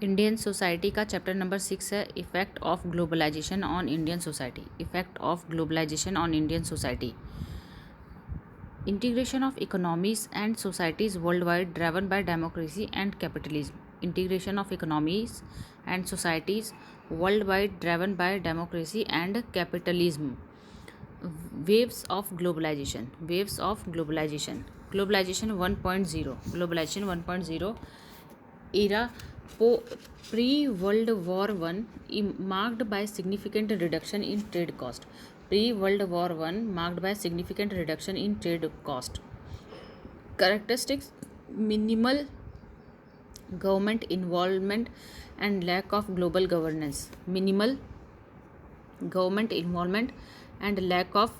Indian society का chapter number 6 है effect of globalisation on Indian society. Effect of globalisation on Indian society. Integration of economies and societies world wide driven by democracy and capitalism. Integration of economies and societies world wide driven by democracy and capitalism. Waves of globalisation. Waves of globalisation. Globalisation 1.0। Globalisation 1.0 era pre-World War I marked by significant reduction in trade cost. Pre-World War I marked by significant reduction in trade cost. Characteristics: minimal government involvement and lack of global governance. Minimal government involvement and lack of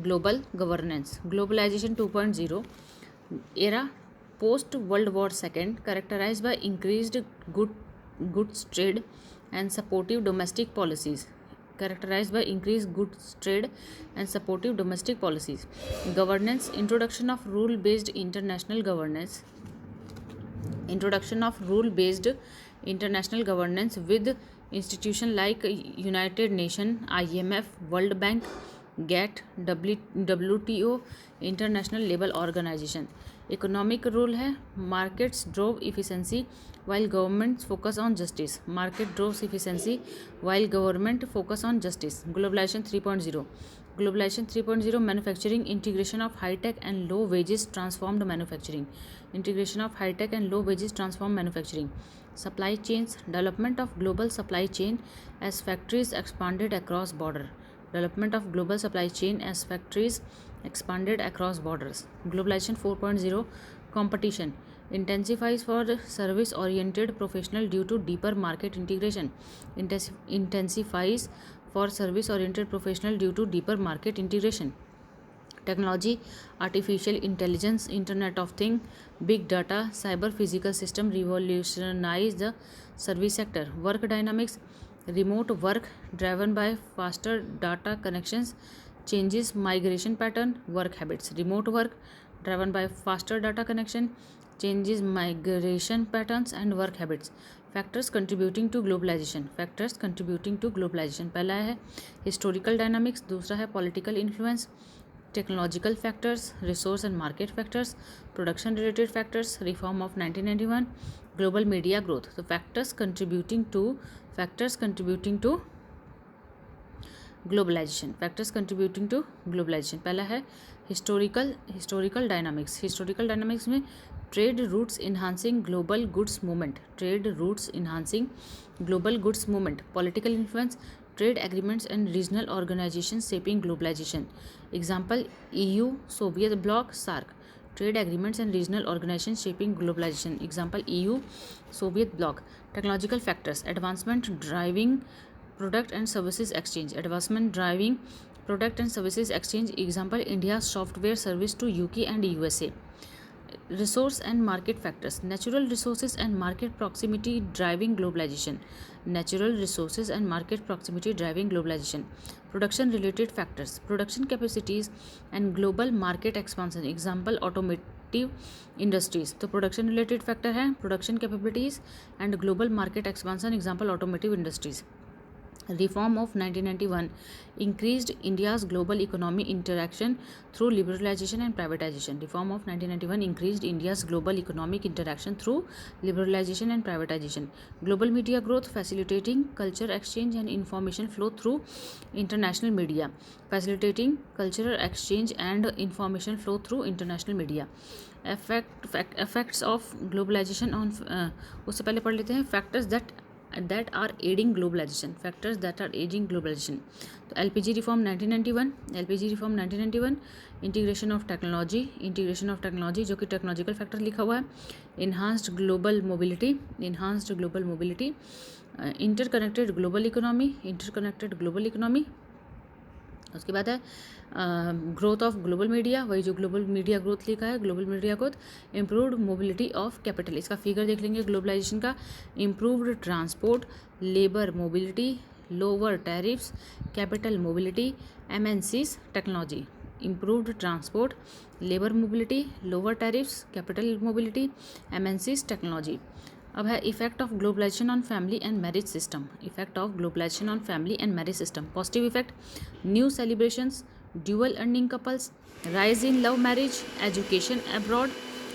global governance. Globalization 2.0 era post World War II, characterized by increased goods trade and supportive domestic policies. Characterized by increased goods trade and supportive domestic policies. Governance: introduction of rule-based international governance. Introduction of rule-based international governance with institutions like United Nations, IMF, World Bank, GATT, WTO, International Labour Organization. Economic rule है markets drove efficiency while government focus on justice. Market droves efficiency while government focus on justice. Globalisation 3.0. Globalisation 3.0 manufacturing integration of hi-tech and low wages transformed manufacturing. Integration of hi-tech and low wages transform manufacturing. Supply chains. Development of global supply chain as factories expanded across border. Development of global supply chain as factories expanded across borders. Globalization 4.0 competition intensifies for service oriented professional due to deeper market integration. Intensifies for service oriented professional due to deeper market integration. Technology: artificial intelligence, internet of things, big data, cyber physical system revolutionize the service sector. Work dynamics: remote work driven by faster data connections changes migration pattern, work habits. Remote work driven by faster data connection changes migration patterns and work habits. Factors contributing to globalization. Factors contributing to globalization. पहला है historical dynamics, दूसरा है political influence, technological factors, resource and market factors, production related factors, reform of 1991, global media growth. तो factors contributing to globalisation. Factors contributing to globalisation. पहला है historical dynamics. Historical dynamics में trade routes enhancing global goods movement. Trade routes enhancing global goods movement. Political influence, trade agreements and regional organizations shaping globalization. Example: EU, Soviet bloc, SAARC. Trade agreements and regional organizations shaping globalization. Example: EU, Soviet bloc. Technological factors: advancement driving product and services exchange. Advancement driving product and services exchange. Example: India's software service to UK and USA. Resource and market factors: natural resources and market proximity driving globalization. Natural resources and market proximity driving globalization. Production related factors: production capacities and global market expansion. Example: automotive industries. तो production related factor है production capabilities and global market expansion. Example: automotive industries. Reform of 1991 increased India's global economy interaction through liberalization and privatization. Reform of 1991 increased India's global economic interaction through liberalization and privatization. Global media growth, facilitating culture exchange and information flow through international media. Facilitating cultural exchange and information flow through international media. Effects of globalization on उससे पहले पढ़ लेते हैं factors that are aiding globalization. Factors that are aiding globalization. तो LPG reform 1991. Integration of technology जो कि technological factor लिखा हुआ है. Enhanced global mobility. Interconnected global economy. उसके बाद है ग्रोथ ऑफ ग्लोबल मीडिया. वही जो ग्लोबल मीडिया ग्रोथ लिखा है, global media growth. Improved mobility of capital. इसका फिगर देख लेंगे ग्लोबलाइजेशन का. Improved transport, labour mobility, lower tariffs, capital mobility, MNCs, technology. Improved transport, labour mobility, lower tariffs, capital mobility, MNCs, technology. अब है effect of globalisation on family and marriage system. Effect of globalisation on family and marriage system. Positive effect, new celebrations, dual earning couples, rise in love marriage, education abroad,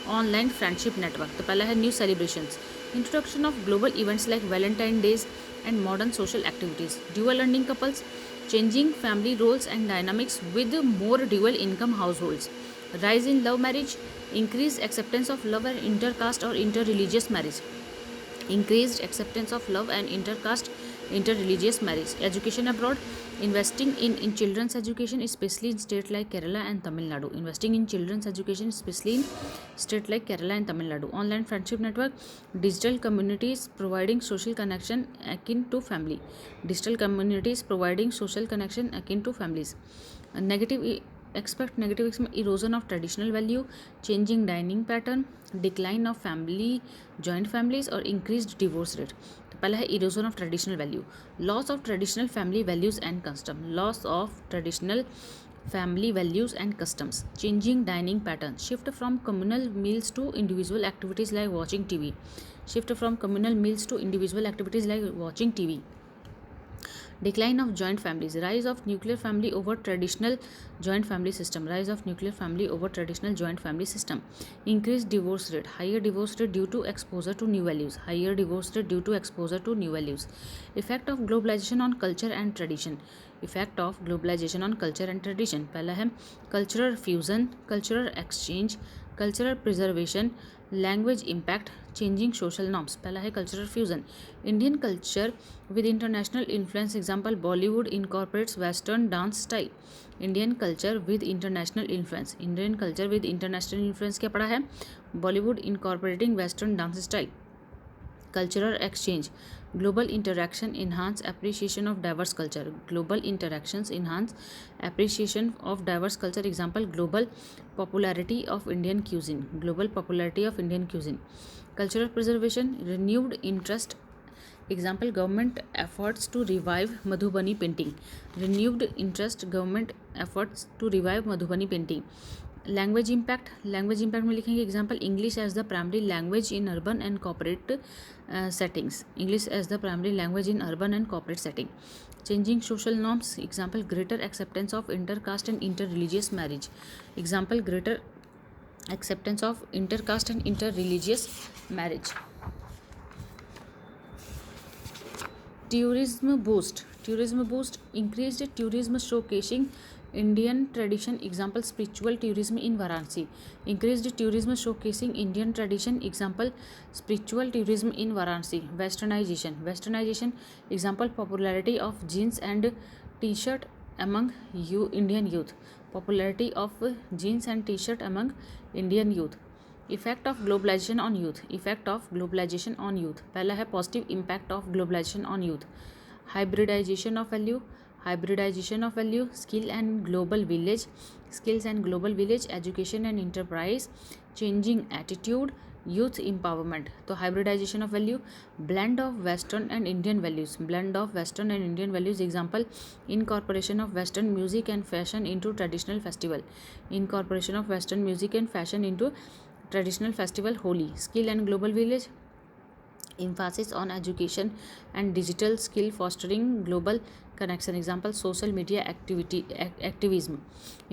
online friendship network. तो पहला है new celebrations, introduction of global events like Valentine days and modern social activities. Dual earning couples, changing family roles and dynamics with more dual income households. Rise in love marriage, increased acceptance of love and intercaste or interreligious marriage. Increased acceptance of love and interreligious marriage. Education abroad, investing in children's education, especially in states like Kerala and Tamil Nadu. Investing in children's education, especially in states like Kerala and Tamil Nadu. Online friendship network, digital communities providing social connection akin to family. Digital communities providing social connection akin to families. Negative expect negative erosion of traditional value, changing dining pattern, decline of family joint families or increased divorce rate. तो पहला है erosion of traditional value, loss of traditional family values and custom, loss of traditional family values and customs. Changing dining pattern, shift from communal meals to individual activities like watching TV. Shift from communal meals to individual activities like watching TV. Decline of joint families, rise of nuclear family over traditional joint family system. Rise of nuclear family over traditional joint family system. Increased divorce rate, higher divorce rate due to exposure to new values. Higher divorce rate due to exposure to new values. Effect of globalization on culture and tradition. Effect of globalization on culture and tradition. पहला है cultural fusion, cultural exchange, cultural preservation, language impact, changing social norms. पहला है cultural fusion, Indian culture with international influence. Example, Bollywood incorporates Western dance style. Indian culture with international influence. Indian culture with international influence क्या पढ़ा है? Bollywood incorporating Western dance style. Cultural exchange, global interaction enhance appreciation of diverse culture. Global interactions enhance appreciation of diverse culture. Example, global popularity of Indian cuisine. Global popularity of Indian cuisine. Cultural preservation, renewed interest. Example, government efforts to revive Madhubani painting. Renewed interest, government efforts to revive Madhubani painting. Language impact में लिखेंगे example, English as the primary language in urban and corporate settings. English as the primary language in urban and corporate setting. Changing social norms. Example, greater acceptance of intercaste and inter religious marriage. Example, greater acceptance of intercaste and inter religious marriage. Tourism boost, increased tourism showcasing Indian tradition. Example, spiritual tourism in Varanasi. Increased tourism showcasing Indian tradition. Example, spiritual tourism in Varanasi. Westernization. Example, popularity of jeans and t-shirt among Indian youth. Popularity of jeans and t-shirt among Indian youth. Effect of globalisation on youth. Effect of globalisation on youth. पहला है positive impact of globalisation on youth. Hybridisation of value, skills and global village, education and enterprise, changing attitude, youth empowerment. तो hybridisation of value, blend of western and Indian values. Example, incorporation of western music and fashion into traditional festival. Incorporation of western music and fashion into traditional festival Holi. Skill and global village, emphasis on education and digital skill fostering global connection. Example, social media activism.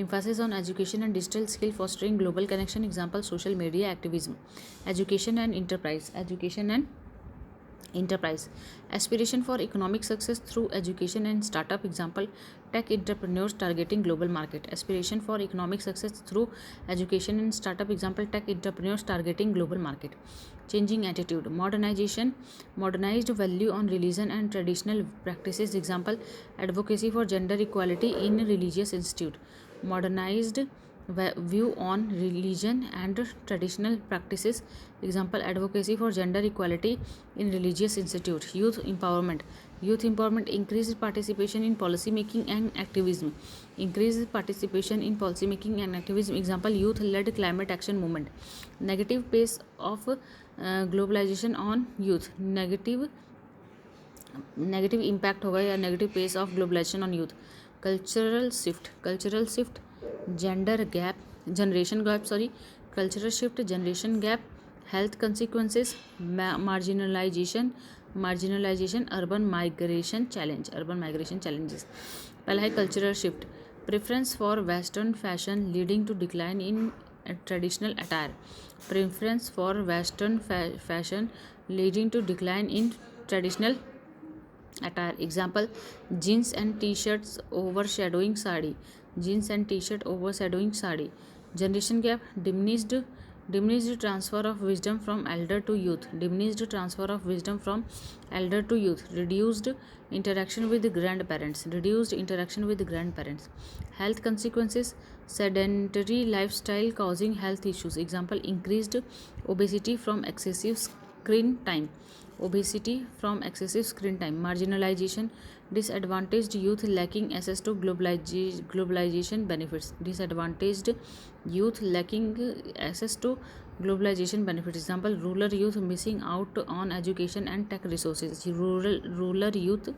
Emphasis on education and digital skill fostering global connection. Example, social media activism. Education and enterprise. Aspiration for economic success through education and startup. Example, tech entrepreneurs targeting global market. Aspiration for economic success through education and startup. Example, tech entrepreneurs targeting global market. Changing attitude, modernized value on religion and traditional practices. Example, advocacy for gender equality in religious institute. Modernized view on religion and traditional practices. Example, advocacy for gender equality in religious institute. Youth empowerment, increased participation in policy making and activism. Example, youth led climate action movement. Negative pace of globalization on youth. Negative impact होगा या negative pace of globalisation on youth. Cultural shift, generation gap, cultural shift, generation gap, Health consequences, marginalization, urban migration challenges. पहला है cultural shift, preference for western fashion leading to decline in traditional attire. Preference for western fashion leading to decline in traditional attire. Example: jeans and t-shirts overshadowing sari. Jeans and t-shirt overshadowing sari. Generation gap, diminished transfer of wisdom from elder to youth. Diminished transfer of wisdom from elder to youth. Reduced interaction with grandparents. Reduced interaction with grandparents. Health consequences, sedentary lifestyle causing health issues. Example: increased obesity from excessive screen time. Obesity from excessive screen time. Marginalization, disadvantaged youth lacking access to globalization benefits. Disadvantaged youth lacking access to globalization benefits. Example: rural youth missing out on education and tech resources. Rural youth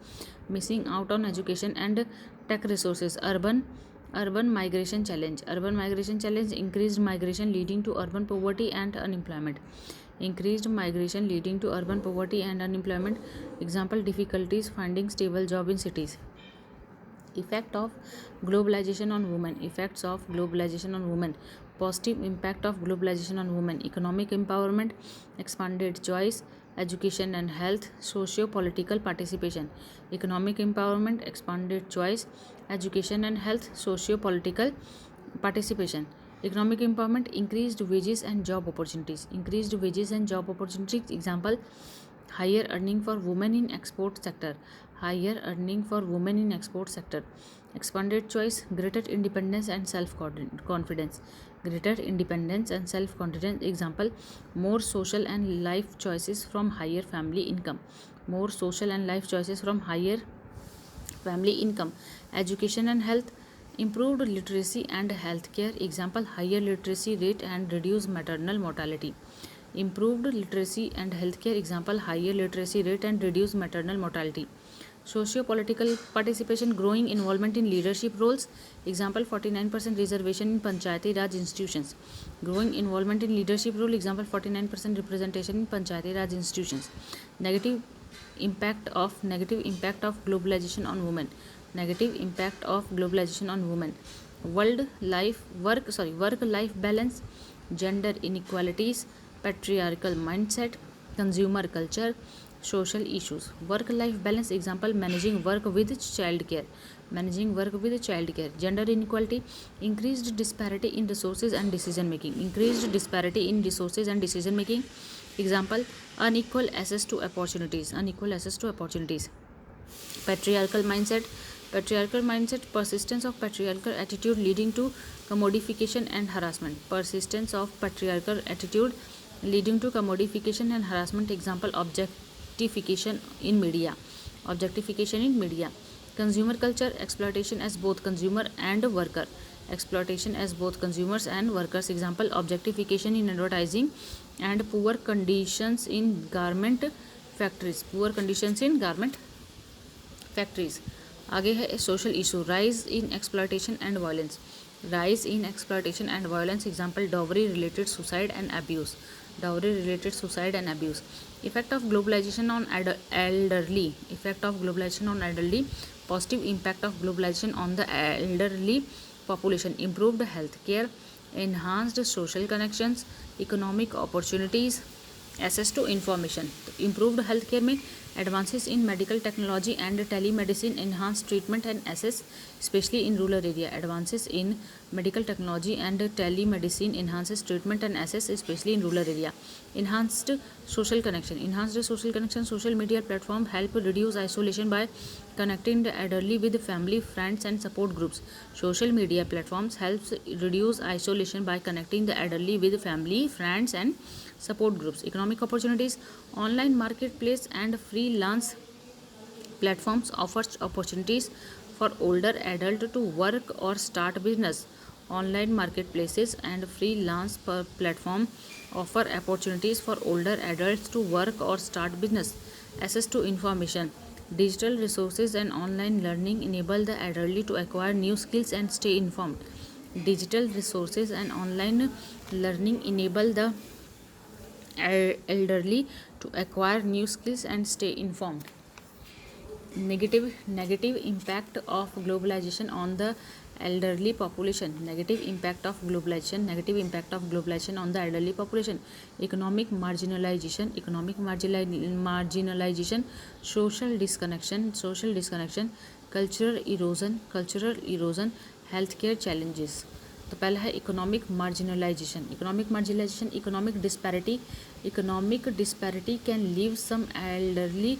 missing out on education and tech resources. Urban migration challenge. Urban migration challenge, increased migration leading to urban poverty and unemployment. Increased migration leading to urban poverty and unemployment. Example: difficulties finding stable job in cities. Effect of globalization on women. Effects of globalization on women. Positive impact of globalization on women: economic empowerment, expanded choice, education and health, socio-political participation. Economic empowerment, expanded choice, education and health, socio-political participation. Economic empowerment, increased wages and job opportunities. Increased wages and job opportunities. Example: higher earning for women in export sector. Higher earning for women in export sector. Expanded choice, greater independence and self confidence. Greater independence and self confidence. Example: more social and life choices from higher family income. More social and life choices from higher family income. Education and health, improved literacy and healthcare. Example: higher literacy rate and reduced maternal mortality. Improved literacy and healthcare. Example: higher literacy rate and reduced maternal mortality. Socio-political participation, growing involvement in leadership roles. Example: 49% reservation in Panchayati Raj institutions. Growing involvement in leadership role. Example: 49% representation in Panchayati Raj institutions. Negative impact of globalization on women. Negative impact of globalization on women: work life balance, gender inequalities, patriarchal mindset, consumer culture, social issues. Work life balance. Example: managing work with childcare. Managing work with childcare. Gender inequality, increased disparity in resources and decision making. Increased disparity in resources and decision making. Example: unequal access to opportunities. Unequal access to opportunities. Patriarchal mindset. Patriarchal mindset, persistence of patriarchal attitude leading to commodification and harassment. Persistence of patriarchal attitude leading to commodification and harassment. Example: objectification in media. Objectification in media. Consumer culture, exploitation as both consumer and worker. Exploitation as both consumers and workers. Example: objectification in advertising and poor conditions in garment factories. Poor conditions in garment factories. आगे है social issue, rise in exploitation and violence. Rise in exploitation and violence. Example: dowry related suicide and abuse. Dowry related suicide and abuse. Effect of globalisation on elderly. Effect of globalisation on elderly. Positive impact of globalisation on the elderly population. Improved health care, enhanced social connections, economic opportunities, access to information. तो improved healthcare में advances in medical technology and telemedicine, enhanced treatment and access, especially in rural area. Advances in medical technology and telemedicine enhances treatment and access, especially in rural area. Enhanced social connection. Enhanced social connection. Social media platform help reduce isolation by connecting the elderly with family, friends and support groups. Social media platforms helps reduce isolation by connecting the elderly with family, friends and support groups. Economic opportunities. Online marketplace and freelance platforms offers opportunities for older adult to work or start business. Online marketplaces and freelance platform offer opportunities for older adults to work or start business. Access to information. Digital resources and online learning enable the elderly to acquire new skills and stay informed. Digital resources and online learning enable the elderly to acquire new skills and stay informed. Negative impact of globalization on the elderly population. Negative impact of globalization on the elderly population. Economic marginalization, social disconnection, cultural erosion, healthcare challenges. तो पहला है economic marginalisation economic disparity can leave some elderly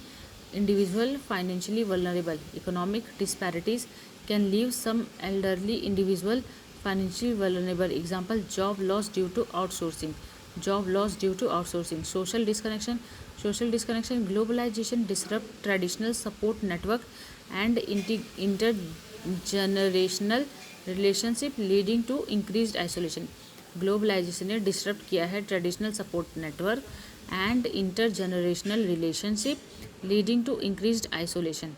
individual financially vulnerable. Economic disparities can leave some elderly individual financially vulnerable. Example, job loss due to outsourcing. Social disconnection, globalization disrupt traditional support network and intergenerational relationship leading to increased isolation. Globalisation ने disrupt किया है traditional support network and intergenerational relationship leading to increased isolation.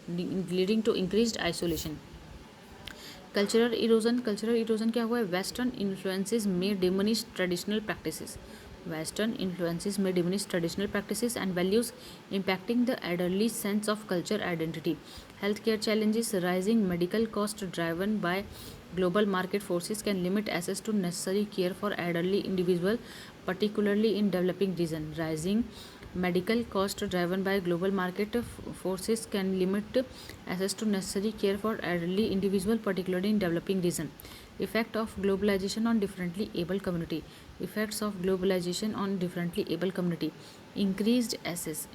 Cultural erosion क्या हुआ है? Western influences में diminish traditional practices and values impacting the elderly sense of culture identity. Healthcare challenges, rising medical costs driven by global market forces can limit access to necessary care for elderly individuals, particularly in developing regions. Rising medical costs driven by global market forces can limit access to necessary care for elderly individuals, particularly in developing regions. Effect of globalization on differently abled community. Increased access,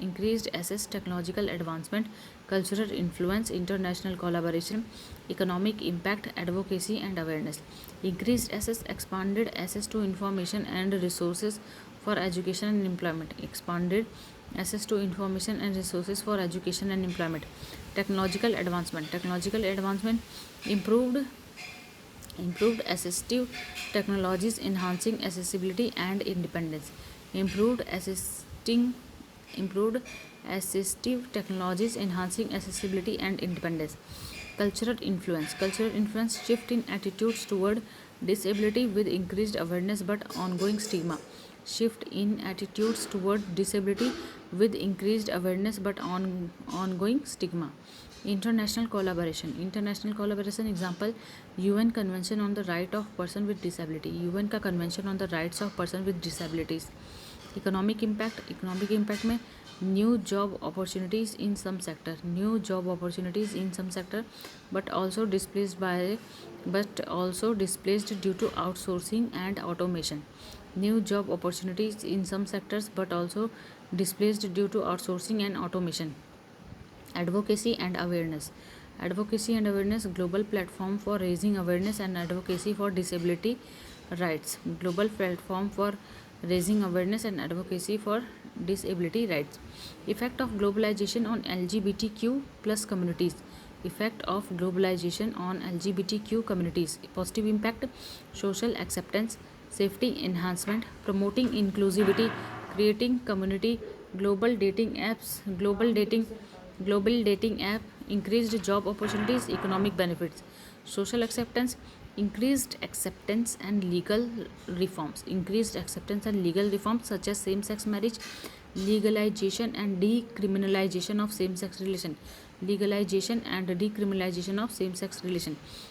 technological advancement, cultural influence, international collaboration, economic impact, advocacy and awareness. Increased access, expanded access to information and resources for education and employment. Technological advancement, improved assistive technologies enhancing accessibility and independence. Improved assistive technologies enhancing accessibility and independence. Cultural influence, shift in attitudes toward disability with increased awareness but ongoing stigma. International collaboration, example, UN Convention on the Right of Person with Disability. UN का Convention on the Rights of Person with Disabilities. Economic impact में new job opportunities in some sector, but also displaced due to outsourcing and automation. New job opportunities in some sectors but also displaced due to outsourcing and automation. Advocacy and awareness, global platform for raising awareness and advocacy for disability rights. Effect of globalization on LGBTQ plus communities. Positive impact, social acceptance, safety enhancement, promoting inclusivity, creating community. Global dating app, increased job opportunities, economic benefits. Social acceptance, increased acceptance and legal reforms such as same-sex marriage, legalization and decriminalization of same-sex relation.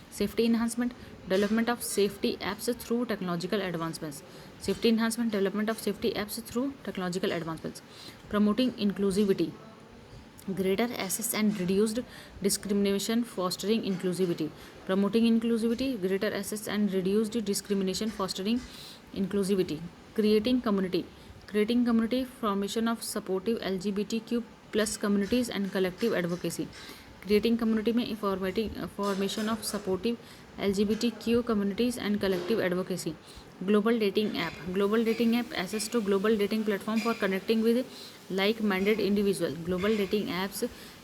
Safety enhancement, development of safety apps through technological advancements. Promoting inclusivity, greater access and reduced discrimination, fostering inclusivity. Creating community, formation of supportive LGBTQ plus communities and collective advocacy. Creating community में formation of supportive LGBTQ communities and collective advocacy. Global dating app, access to global dating platform for connecting with like-minded individual.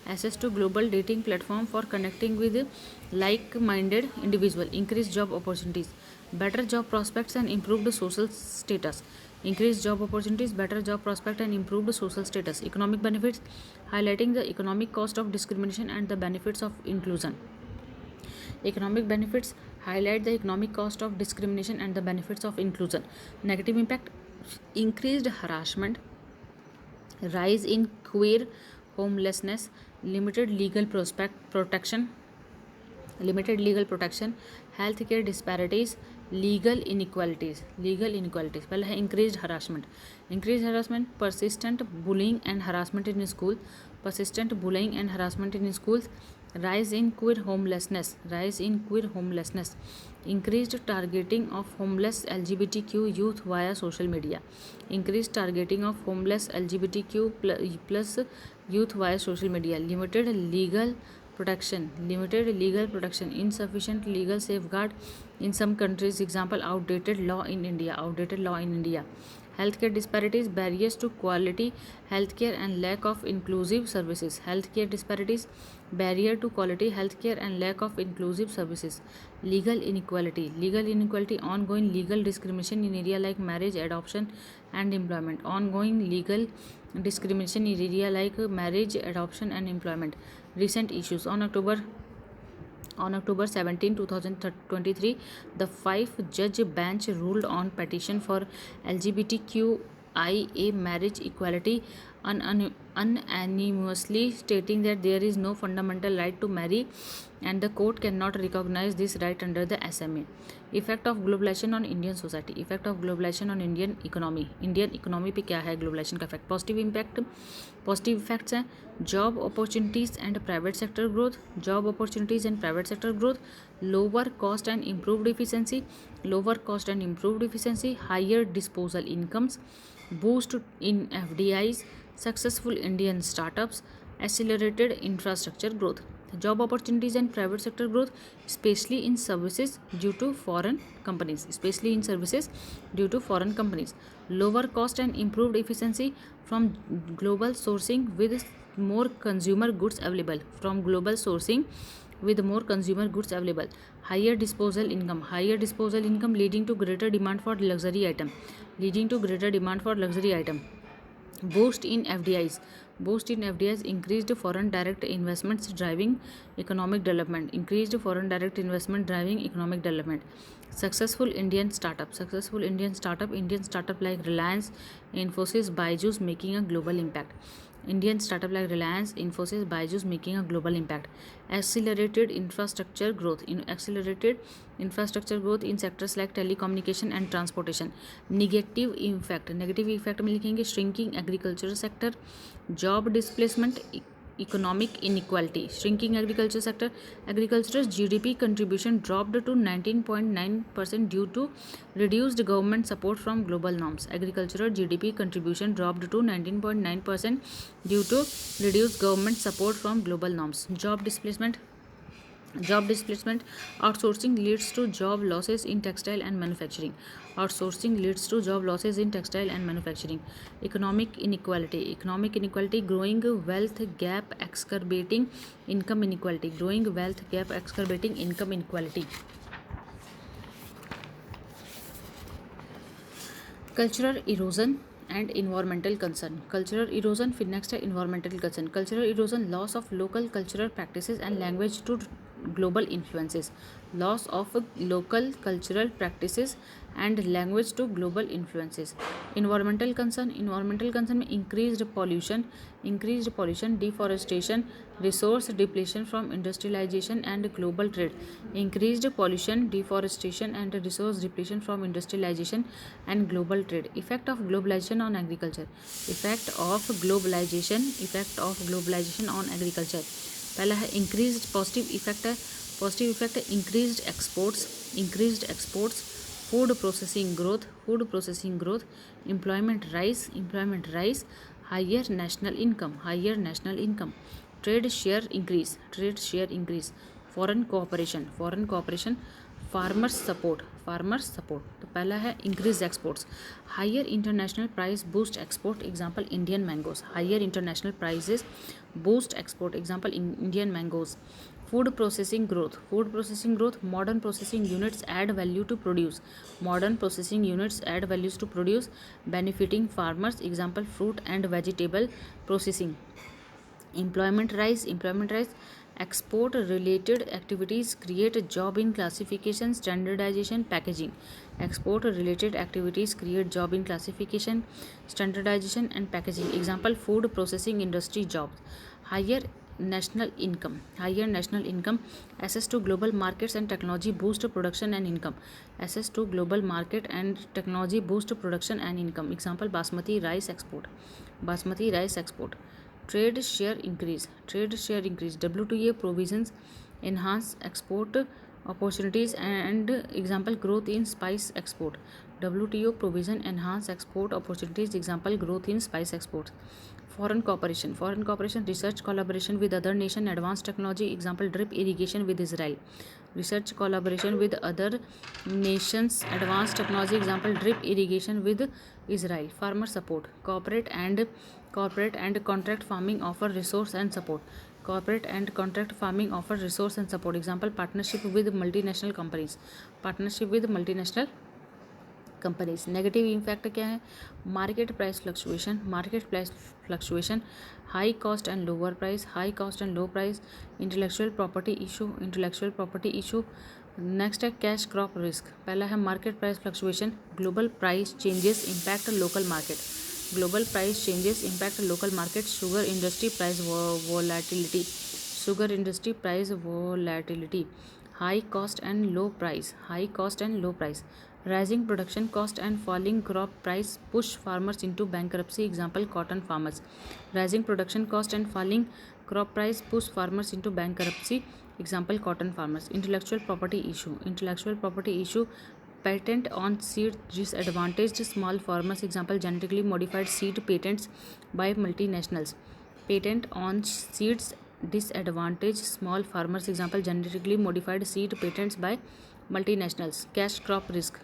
Access to global dating platform for connecting with like-minded individual. Increased job opportunities, better job prospects and improved social status. Economic benefits, highlighting the economic cost of discrimination and the benefits of inclusion. Economic benefits highlight the economic cost of discrimination and the benefits of inclusion. Negative impact, increased harassment, rise in queer homelessness, limited legal protection, healthcare disparities, legal inequalities. पहला है increased harassment, persistent bullying and harassment in school, rise in queer homelessness, increased targeting of homeless LGBTQ youth via social media, plus youth via social media, limited legal protection, insufficient legal safeguard in some countries, example outdated law in India, healthcare disparities, barriers to quality healthcare and lack of inclusive services, barrier to quality healthcare and lack of inclusive services, legal inequality, ongoing legal discrimination in area like marriage, adoption and employment, recent issues. On October 17, 2023, the 5-judge bench ruled on petition for LGBTQIA marriage equality unanimously, stating that there is no fundamental right to marry and the court cannot recognize this right under the SMA. Effect of globalization on Indian society, effect of globalization on Indian economy पे क्या है globalization का effect? Positive effects हैं job opportunities and private sector growth, lower cost and improved efficiency, higher disposal incomes, boost in FDIs, successful Indian startups, accelerated infrastructure growth. Job opportunities and private sector growth, especially in services due to foreign companies, lower cost and improved efficiency from global sourcing with more consumer goods available, higher disposal income leading to greater demand for luxury item, boost in FDIs, increased foreign direct investments driving economic development, successful Indian startup, like Reliance, Infosys, Byju's making a global impact, accelerated infrastructure growth in sectors like telecommunication and transportation. Negative effect में लिखेंगे shrinking agriculture sector, job displacement, economic inequality. Shrinking agriculture sector, agriculture's GDP contribution dropped to 19.9% due to reduced government support from global norms. Agricultural GDP contribution dropped to 19.9% due to reduced government support from global norms. Job displacement, outsourcing leads to job losses in textile and manufacturing. Economic inequality, growing wealth gap exacerbating income inequality, cultural erosion and environmental concern. फिर next है environmental concern. Cultural erosion, loss of local cultural practices and language to global influences, environmental concern में increased pollution, deforestation, resource depletion from industrialization and global trade, effect of globalization on agriculture, on agriculture. पहला है increased positive effect है increased exports, food processing growth, employment rise, higher national income, trade share increase, foreign cooperation, farmers support. तो पहला है increase exports, higher international price boost export, example Indian mangoes, higher international prices boost export, example Indian mangoes. Food processing growth, modern processing units add value to produce, benefiting farmers, example fruit and vegetable processing. Employment rise, Export related activities create job in classification, standardization, packaging. Export related activities create job in classification, standardization and packaging. Example, food processing industry jobs. Higher national income. Higher national income. Access to global markets and technology boost production and income. Access to global market and technology boost production and income. Example, basmati rice export. Basmati rice export. Trade share increase. Trade share increase. WTA provisions enhance export opportunities and example, growth in spice export. WTO provision enhance export opportunities. Example, growth in spice exports. Foreign cooperation. Foreign cooperation, research collaboration with other nation, advanced technology. Example, drip irrigation with Israel. Research collaboration with other nations, advanced technology. Example, drip irrigation with Israel. Farmer support. Corporate and contract farming offer resource and support. Corporate and contract farming offer resource and support. Example, partnership with multinational companies. Partnership with multinational companies. Negative impact क्या है? Market price fluctuation. Market price fluctuation, high cost and lower price. High cost and low price. Intellectual property issue. Intellectual property issue. Next है cash crop risk. पहला है market price fluctuation. Global price changes impact local market. Global price changes impact local market. Sugar industry price volatility. Sugar industry price volatility. High cost and low price. High cost and low price. Rising production cost and falling crop price push farmers into bankruptcy. Example, cotton farmers. Rising production cost and falling crop price push farmers into bankruptcy. Example, cotton farmers. Intellectual property issue. Intellectual property issue. Patent on seed disadvantaged small farmers. Example, genetically modified seed patents by multinationals. Patent on seeds disadvantaged small farmers. Example, genetically modified seed patents by multinationals. Cash crop risk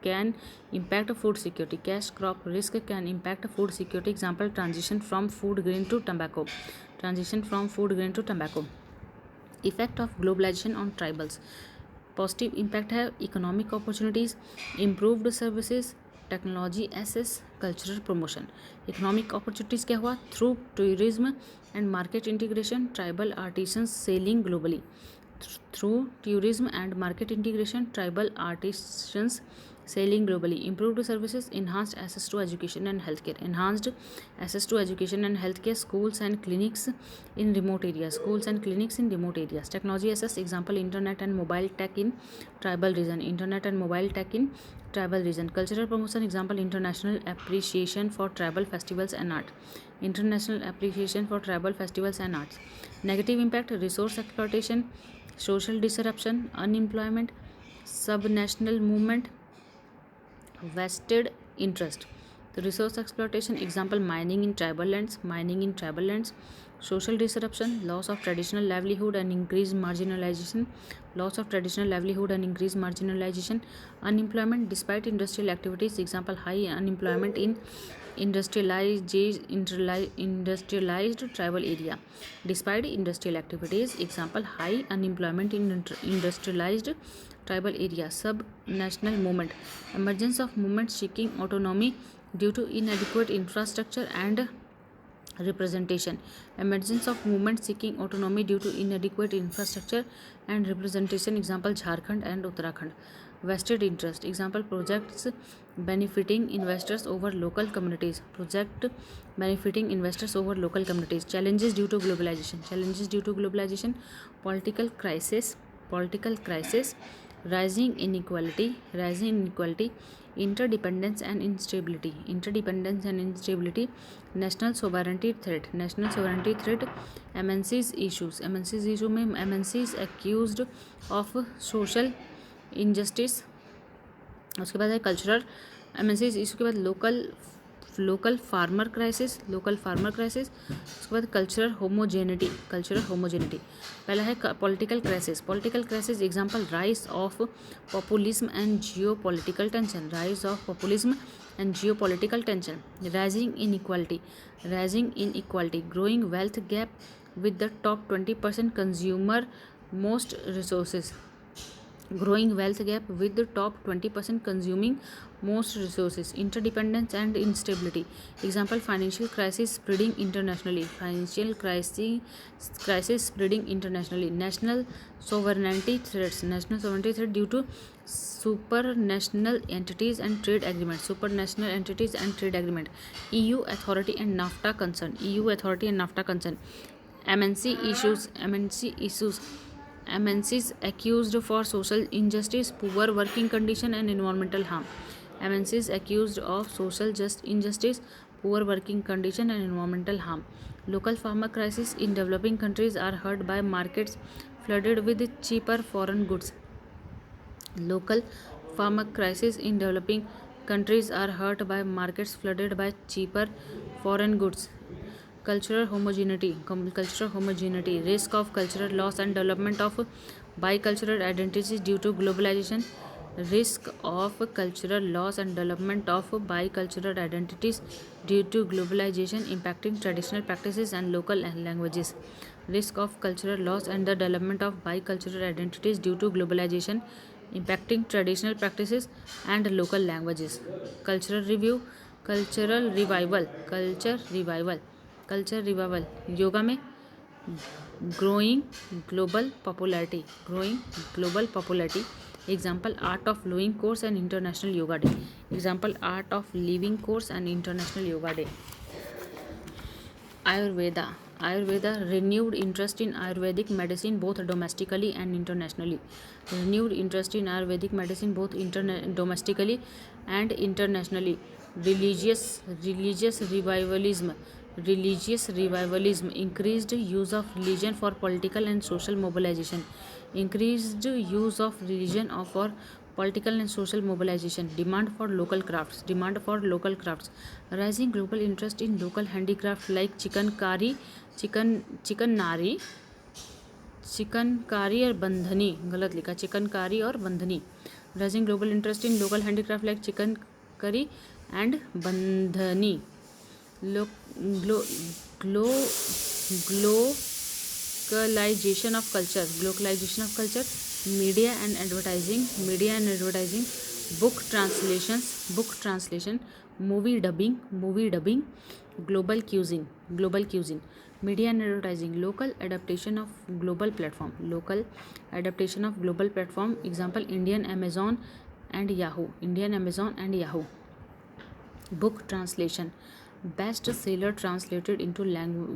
can impact food security. Cash crop risk can impact food security. Example, transition from food grain to tobacco. Transition from food grain to tobacco. Effect of globalization on tribals. Positive impact है economic opportunities, improved services, technology access, cultural promotion. Economic opportunities क्या हुआ? Through tourism and market integration, tribal artisans selling globally. Through tourism and market integration, tribal artisans selling globally. Improved services, enhanced access to education and healthcare. Enhanced access to education and healthcare. Schools and clinics in remote areas. Schools and clinics in remote areas. Technology access. Example, internet and mobile tech in tribal region. Internet and mobile tech in tribal region. Cultural promotion. Example, international appreciation for tribal festivals and art. International appreciation for tribal festivals and arts. Negative impact, resource exploitation, social disruption, unemployment, subnational movement, vested interest. The resource exploitation. Example, mining in tribal lands. Mining in tribal lands. Social disruption, loss of traditional livelihood and increased marginalization. Loss of traditional livelihood and increased marginalization. Unemployment despite industrial activities. Example, high unemployment in industrialized tribal area. Despite industrial activities. Example, high unemployment in industrialized tribal area. Sub-national movement. Emergence of movements seeking autonomy due to inadequate infrastructure and representation. Emergence of movements seeking autonomy due to inadequate infrastructure and representation. Example, Jharkhand and Uttarakhand. Vested interest. Example, projects benefiting investors over local communities. Project benefiting investors over local communities. Challenges due to globalization. Challenges due to globalization. Political crisis. Political crisis. Rising inequality. Rising inequality. Interdependence and instability. Interdependence and instability. National sovereignty threat. National sovereignty threat. MNCs issues. MNCs issue में MNCs accused of social injustice. उसके बाद है cultural MNCs issue के बाद local farmer crisis. Local farmer crisis. उसके बाद cultural homogeneity. Cultural homogeneity. पहला है political crisis. Political crisis. Example, rise of populism and Jio political tension. Rise of populism and Jio political tension. Rising in equality. Rising in equality. Growing wealth gap with the top 20% consumer most resources. growing wealth gap with the top 20% consuming most resources, interdependence and instability. Example: financial crisis spreading internationally. Crisis spreading internationally. National sovereignty threats. National sovereignty threat due to supranational entities and trade agreement. Supranational entities and trade agreement. EU authority and NAFTA concern. EU authority and NAFTA concern. MNC issues. MNCs accused for social injustice, poor working condition and environmental harm. MNCs accused of social injustice, poor working condition and environmental harm. Local farmer crisis in developing countries are hurt by markets flooded with cheaper foreign goods. Local farmer crisis in developing countries are hurt by markets flooded by cheaper foreign goods. Cultural homogeneity. Risk of cultural loss and development of bicultural identities due to globalization. Risk of cultural loss and development of bicultural identities due to globalization impacting traditional practices and local languages. Risk of cultural loss and the development of bicultural identities due to globalization impacting traditional practices and local languages. Cultural review. Culture revival yoga में growing global popularity. Example: Art of Living course and International Yoga Day. Art of Living course and International Yoga Day. Ayurveda renewed interest in Ayurvedic medicine both domestically and internationally. Domestically and internationally. Religious revivalism. Increased use of religion for political and social mobilization. Demand for local crafts. Rising global interest in local handicraft like chikankari और बंधनी. गलत लिखा, चिकनकारी और बंधनी. Rising global interest in local handicraft like chikankari and bandhani. Globalization of culture. Media and advertising. Book translation. Movie dubbing. Global cuisine. Media and advertising. Local adaptation of global platform. Example: Indian Amazon and Yahoo. Book translation. Bestseller translated into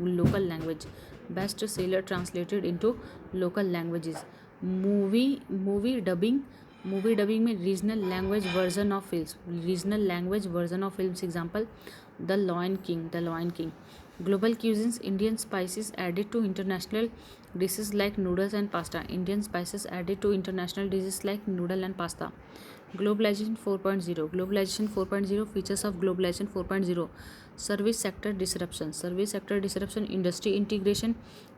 local language. Movie dubbing. में regional language version of films. Example: The Lion King. Global cuisines. Indian spices added to international dishes like noodles and pasta. Globalization 4.0. Features of globalization 4.0. Service sector disruption. Industry integration,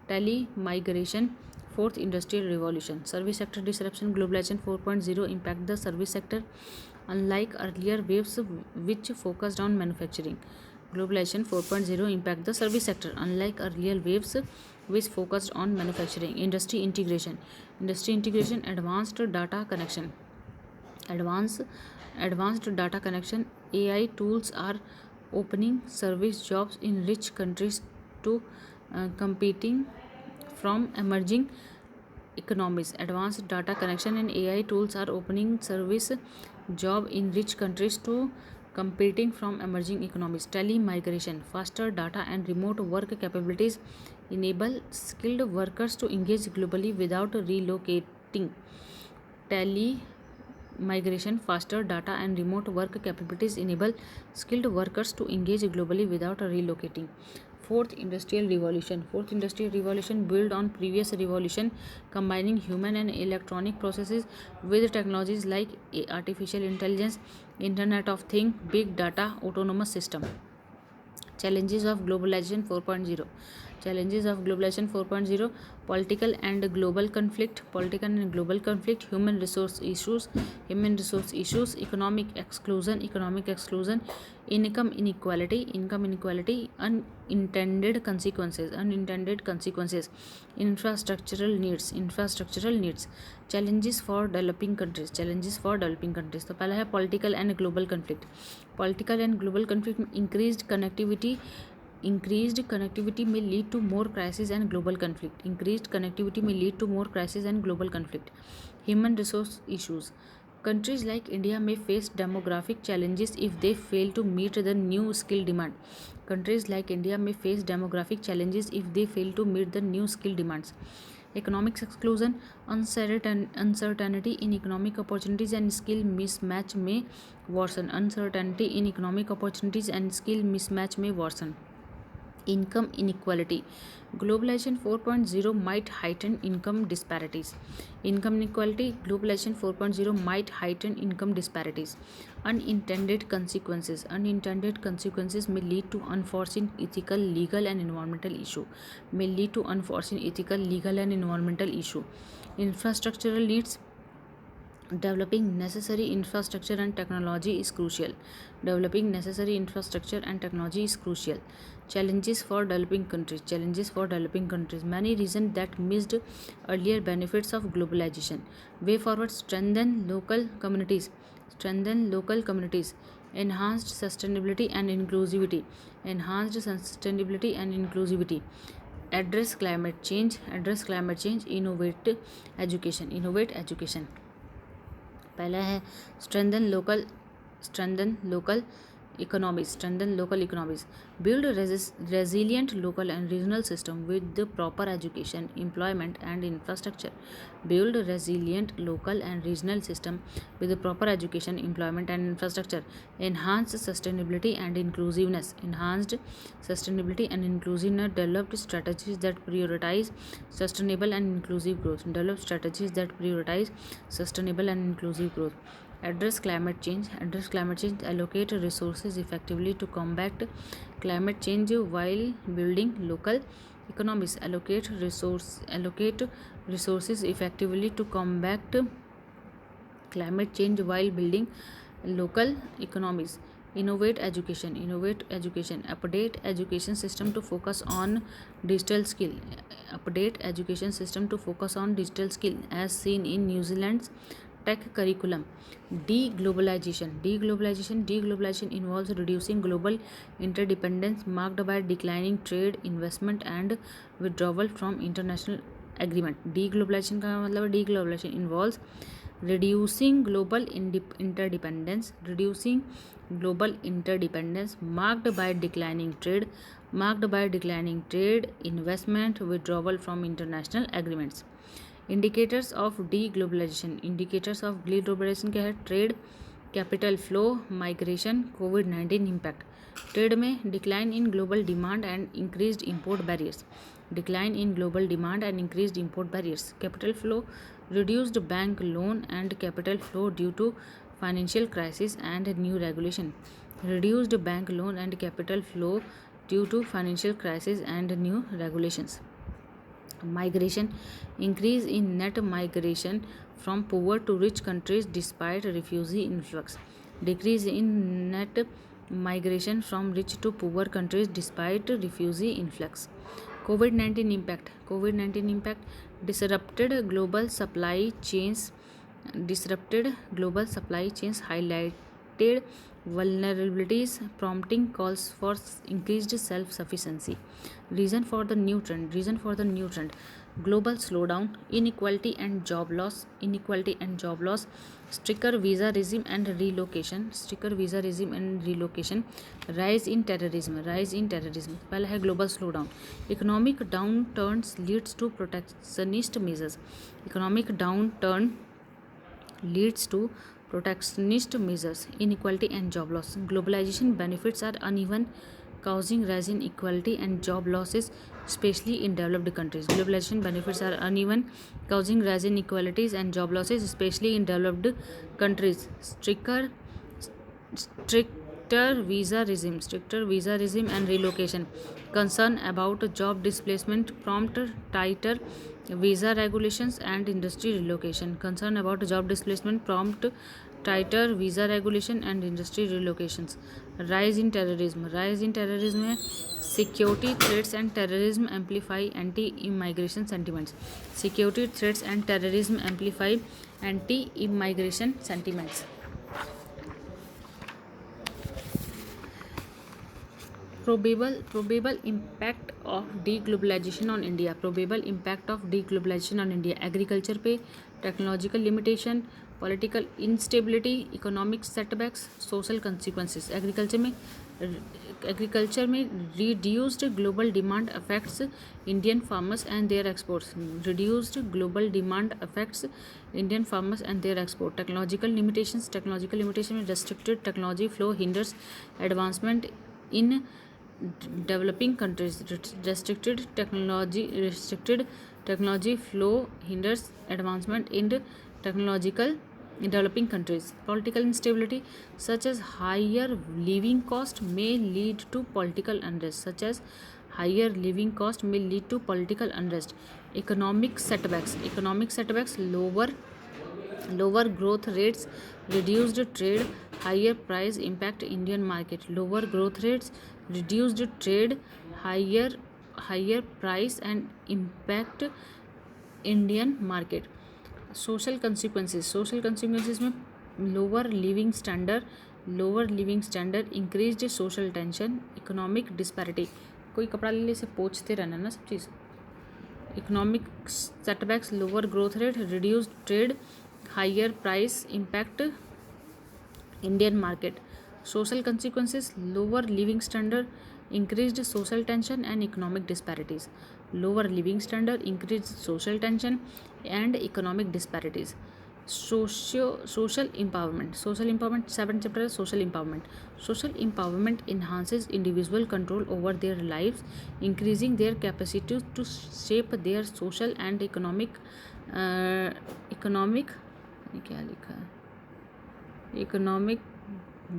tele-migration. Fourth industrial revolution. Service sector disruption. Globalization 4.0 impact the service sector. Unlike earlier waves which focused on manufacturing. Globalization 4.0 impact the service sector. Unlike earlier waves which focused on manufacturing. Industry integration. Advanced data connection. AI tools are opening service jobs in rich countries to competing from emerging economies. Advanced data connection and AI tools are opening service job in rich countries to competing from emerging economies. Tele-migration. Faster data and remote work capabilities enable skilled workers to engage globally without relocating. Faster data and remote work capabilities enable skilled workers to engage globally without relocating. Fourth industrial revolution. Build on previous revolution, combining human and electronic processes with technologies like artificial intelligence, Internet of Things, big data, autonomous system. Challenges of globalization 4.0. Challenges of globalization 4.0: political and global conflict, human resource issues, economic exclusion, income inequality, unintended consequences, infrastructural needs, challenges for developing countries. तो पहला है political and global conflict. Political and global conflict में increased connectivity may lead to more crisis and global conflict. Human resource issues. Countries like India may face demographic challenges if they fail to meet the new skill demand. Economic exclusion, uncertainty in economic opportunities and skill mismatch may worsen. Income inequality. Globalization 4.0 might heighten income disparities. Globalization 4.0 might heighten income disparities. Unintended consequences may lead to unforeseen ethical, legal and environmental issue. Infrastructural needs. Developing necessary infrastructure and technology is crucial. Challenges for developing countries. Many regions that missed earlier benefits of globalization. Way forward: strengthen local communities. Enhanced sustainability and inclusivity. Address climate change. Innovate education. पहला है strengthen local economies. Build resilient local and regional system with the proper education, employment and infrastructure. Enhanced sustainability and inclusiveness. Developed strategies that prioritize sustainable and inclusive growth. Address climate change. Allocate resources effectively to combat climate change while building local economies. Allocate resources effectively to combat climate change while building local economies. Innovate education. Update education system to focus on digital skill. As seen in New Zealand's tech curriculum. Deglobalization involves reducing global interdependence marked by declining trade, investment and withdrawal from international agreement. Deglobalization involves reducing global interdependence marked by declining trade, investment, withdrawal from international agreements. Indicators of deglobalization क्या है? Trade, capital flow, migration, कोविड-19 impact. Trade में decline in global demand and increased import barriers. Capital flow, reduced bank loan and capital flow due to financial crisis and new regulation. Migration, increase in net migration from poor to rich countries despite refugee influx. Decrease in net migration from rich to poor countries despite refugee influx. COVID-19 impact. Disrupted global supply chains highlighted vulnerabilities, prompting calls for increased self-sufficiency. Reason for the new trend: global slowdown, inequality and job loss, stricter visa regime and relocation, rise in terrorism. पहला है global slowdown. Economic downturns leads to protectionist measures. Inequality and job loss. Globalization benefits are uneven, causing rise in equality and job losses, especially in developed countries. Stricter visa regime and relocation. concern about job displacement prompt tighter visa regulations and industry relocation. Concern about job displacement prompt tighter visa regulation and industry relocations. Rise in terrorism. Rise in terrorism है security threats and terrorism amplify anti-immigration sentiments. Security threats and terrorism amplify anti-immigration sentiments. Probable impact of deglobalization on India. Probable impact of deglobalization on India. Agriculture पे technological limitation, political instability, economic setbacks, social consequences. Agriculture में reduced global demand affects Indian farmers and their exports. Reduced global demand affects Indian farmers and their export. Technological limitations में restricted technology flow hinders advancement in developing countries. Restricted technology flow hinders advancement in technological in developing countries. Political instability such as higher living cost may lead to political unrest. Economic setbacks lower growth rates, reduced trade, higher price impact Indian market. Lower growth rates, reduced trade, higher price and impact Indian market. Social consequences में lower living standard, increased social tension, economic disparity. कोई कपड़ा ले ले से पोंछते रहना ना सब चीज़. Economic setbacks, lower growth rate, reduced trade, higher price impact Indian market. Social consequences, lower living standard, increased social tension and economic disparities. Lower living standard, increased social tension and economic disparities. Social empowerment. 7th chapter. Social empowerment enhances individual control over their lives, increasing their capacity to shape their social and economic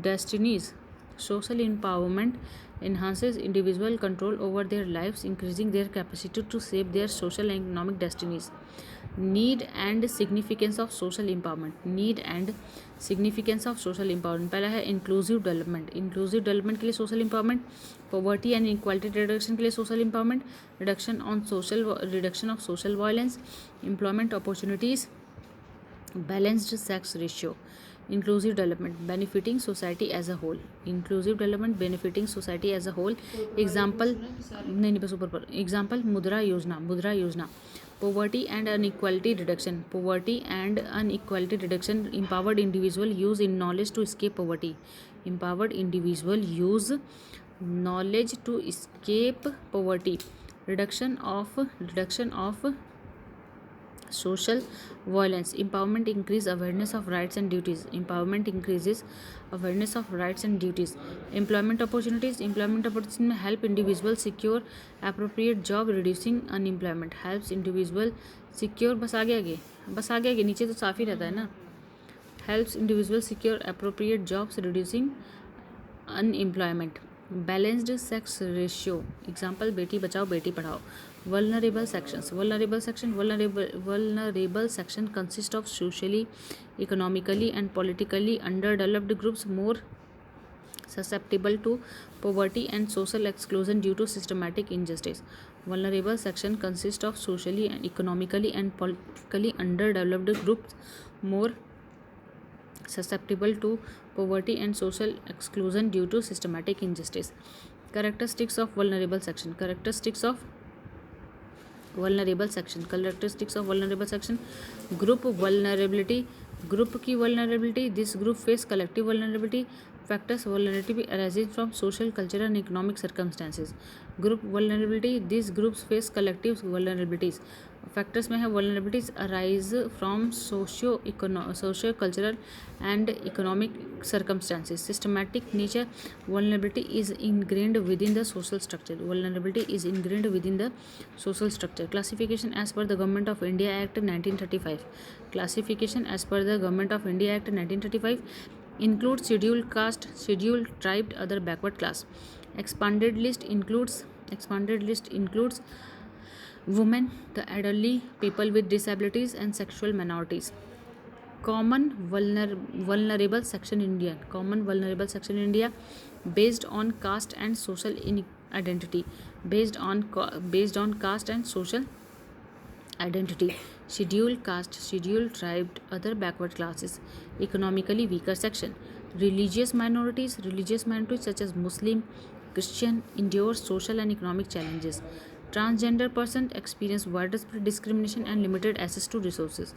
destinies. Social empowerment enhances individual control over their lives, increasing their capacity to shape their social and economic destinies. Need and significance of social empowerment. पहला है inclusive development के लिए social empowerment. Poverty and inequality reduction के लिए social empowerment. Reduction of social violence, employment opportunities, balanced sex ratio. Inclusive development benefiting society as a whole. Example बस ऊपर पर. Example मुद्रा योजना. Poverty and inequality reduction. Empowered individual use in knowledge to escape poverty. Reduction of social violence. Empowerment increases awareness of rights and duties. Employment opportunities help individuals secure appropriate job, reducing unemployment. Helps individual secure बस आगे नीचे तो साफ ही रहता है ना. Helps individual secure appropriate jobs, reducing unemployment. Balanced sex ratio. Example Beti Bachao Beti Padhao. Vulnerable section consist of socially, economically and politically underdeveloped groups more susceptible to poverty and social exclusion due to systematic injustice. Vulnerable section consist of socially, economically and politically underdeveloped groups more susceptible to poverty and social exclusion due to systematic injustice. Characteristics of vulnerable section. Group की vulnerability. This group face collective vulnerability. Factors vulnerability arises from social, cultural and economic circumstances. Group vulnerability. These groups face collective vulnerabilities. Factors में है vulnerabilities arise from socio cultural and economic circumstances. Systematic nature. Vulnerability is ingrained within the social structure. Classification as per the Government of India Act 1935. Includes scheduled caste, scheduled tribe, other backward class. Expanded list includes Expanded list includes women, the elderly, people with disabilities, and sexual minorities. Vulnerable section India. Common vulnerable section India, based on caste and social identity. Based on caste and social identity. Scheduled caste, scheduled tribe, other backward classes. Economically weaker section. Religious minorities such as Muslim, Christian endure social and economic challenges. Transgender person experience widespread discrimination and limited access to resources.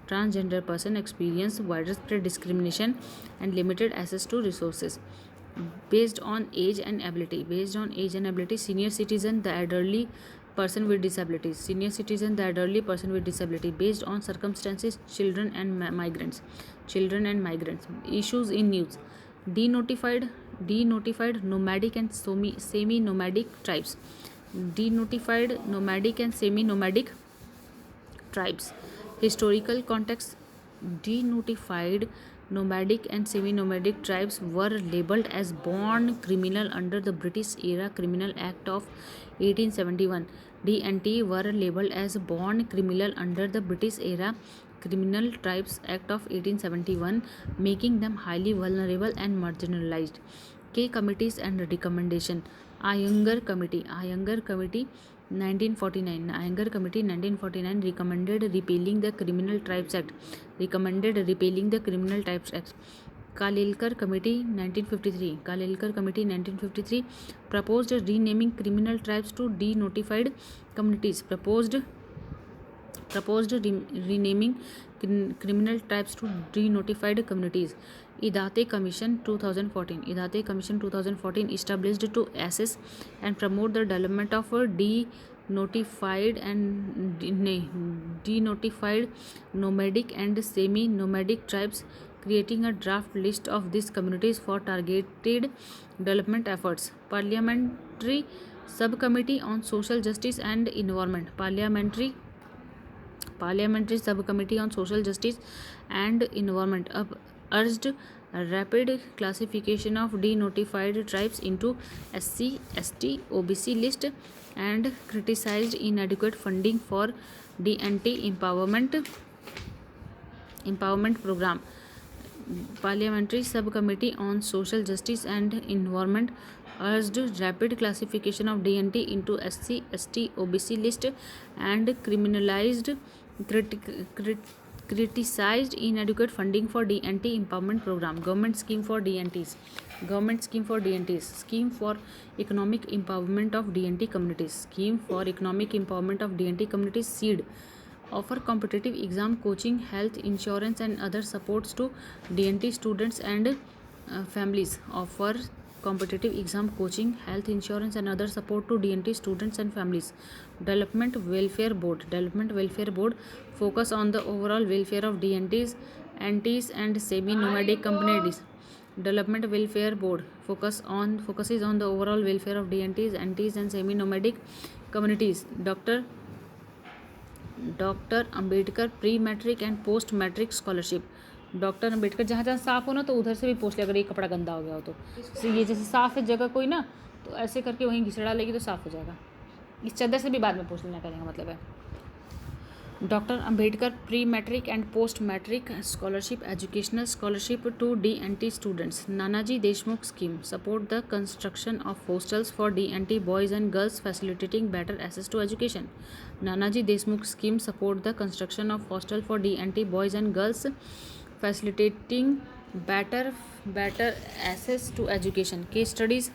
Transgender person experience widespread discrimination and limited access to resources. Based on age and ability. Senior citizen, the elderly person with disabilities. Based on circumstances, children and migrants. Issues in news. Denotified nomadic and semi nomadic tribes. Historical context. Denotified nomadic and semi-nomadic tribes were labelled as born criminal under the British era Criminal Act of 1871. DNT were labelled as born criminal under the British era Criminal Tribes Act of 1871, making them highly vulnerable and marginalized. K committees and recommendation. Iyengar Committee 1949 recommended repealing the Criminal Tribes Act. Kalelkar Committee 1953 proposed renaming criminal tribes to denotified communities. Renaming criminal tribes to denotified communities. Idate Commission 2014 established to assess and promote the development of denotified nomadic and semi-nomadic tribes, creating a draft list of these communities for targeted development efforts. Parliamentary Subcommittee on Social Justice and Environment. Parliamentary Subcommittee on Social Justice and Environment urged rapid classification of denotified tribes into SC, ST, OBC list and criticized inadequate funding for DNT empowerment program. Parliamentary Subcommittee on Social Justice and Environment urged rapid classification of DNT into SC, ST, OBC list and criticized inadequate funding for DNT empowerment program. Government scheme for DNTs. Scheme for economic empowerment of DNT communities. SEED. Offer competitive exam coaching, health insurance and other supports to DNT students and families. Offer competitive exam coaching, health insurance and other support to DNT students and families. Development Welfare Board focus on the overall welfare of DNTs, NTs and semi-nomadic communities. Development Welfare Board focuses on the overall welfare of DNTs, NTs and semi-nomadic communities. Dr. Ambedkar pre matric and post matric scholarship. Doctor Ambedkar जहाँ जहाँ साफ़ हो ना तो उधर से भी पूछ ले, अगर ये कपड़ा गंदा हो गया हो तो ये जैसे साफ़ है जगह कोई ना तो ऐसे करके वहीं घिसड़ा लेगी तो साफ़ हो जाएगा. इस चादर से भी बाद में पूछ लेना कहने का मतलब है. Doctor Ambedkar pre matric and post matric scholarship educational scholarship to DNT students. Nanaji Deshmukh scheme support the construction of hostels for DNT boys and girls facilitating better access to education. Nanaji Deshmukh scheme support the construction of hostel for DNT boys and girls facilitating better access to education. Case studies.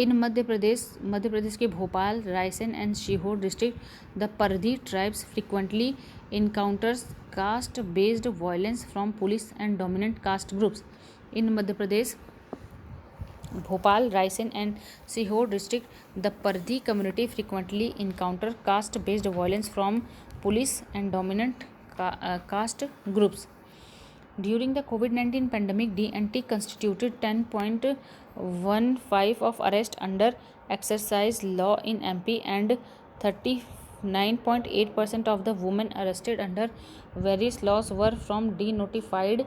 In Madhya Pradesh के Bhopal, Raisen and Sehore district, the Pardhi tribes frequently encounters caste based violence from police and dominant caste groups. In Madhya Pradesh, Bhopal, Raisen and Sihor district, the Pardhi community frequently encounter caste based violence from police and dominant caste groups. During the COVID-19 pandemic, DNT constituted 10.15% of arrest under exercise law in MP and 39.8% of the women arrested under various laws were from denotified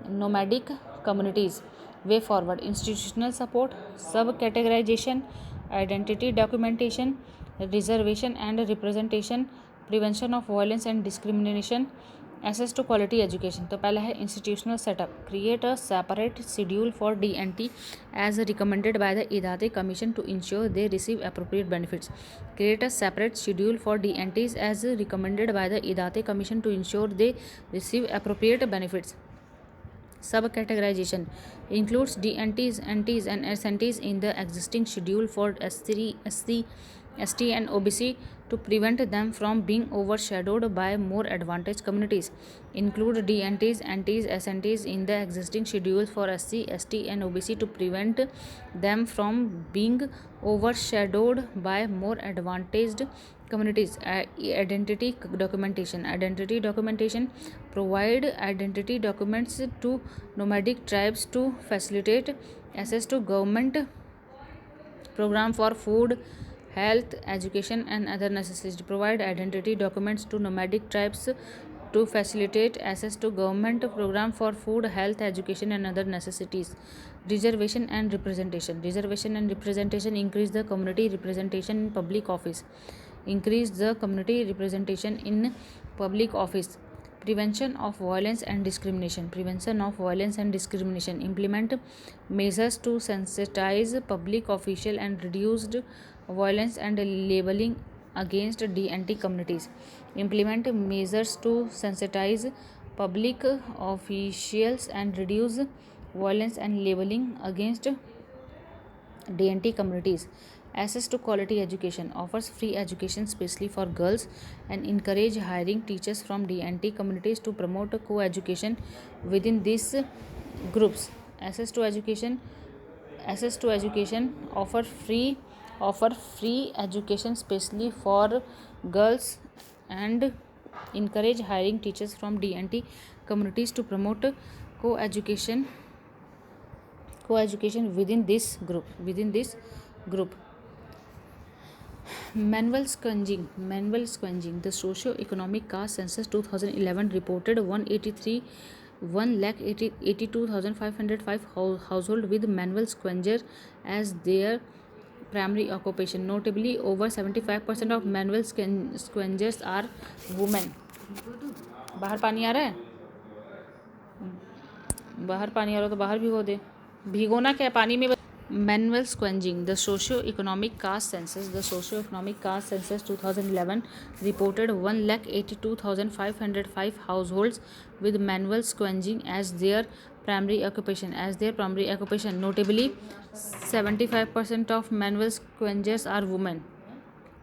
nomadic communities. Way forward. Institutional support, sub-categorization, identity documentation, reservation and representation, prevention of violence and discrimination, access to quality education. तो पहला है institutional setup. Create a separate schedule for DNT as recommended by the IDATE Commission to ensure they receive appropriate benefits. Create a separate schedule for DNTs as recommended by the IDATE Commission to ensure they receive appropriate benefits. Subcategorization includes DNTs, NTs and SNTs in the existing schedule for S3, SC, ST and OBC to prevent them from being overshadowed by more advantaged communities. Include DNTs, NTs, SNTs in the existing schedules for SC, ST and OBC to prevent them from being overshadowed by more advantaged communities. Identity documentation provide identity documents to nomadic tribes to facilitate access to government program for food, health, education and other necessities. Provide identity documents to nomadic tribes to facilitate access to government program for food, health, education and other necessities. Reservation and representation increase the community representation in public office. Prevention of violence and discrimination. Implement measures to sensitize public official and reduce violence and labeling against DNT communities. Implement measures to sensitize public officials and reduce violence and labeling against DNT communities. Access to quality education. Offers free education especially for girls and encourage hiring teachers from DNT communities to promote co-education within these groups. Access to education. Offer free education especially for girls and encourage hiring teachers from DNT communities to promote co-education within this group. Manual scrunging. The socio-economic caste census 2011 reported 1,82,505 households with manual scavenger as their primary occupation. Notably, over 75% of manual scavengers are women. बाहर पानी आ रहा है तो बाहर भिगोना क्या है पानी में. Manual scavenging. The socio-economic caste census 2011 reported 1,82,505 households with manual scavenging as their primary occupation. Notably, 75% of manual scavengers are women.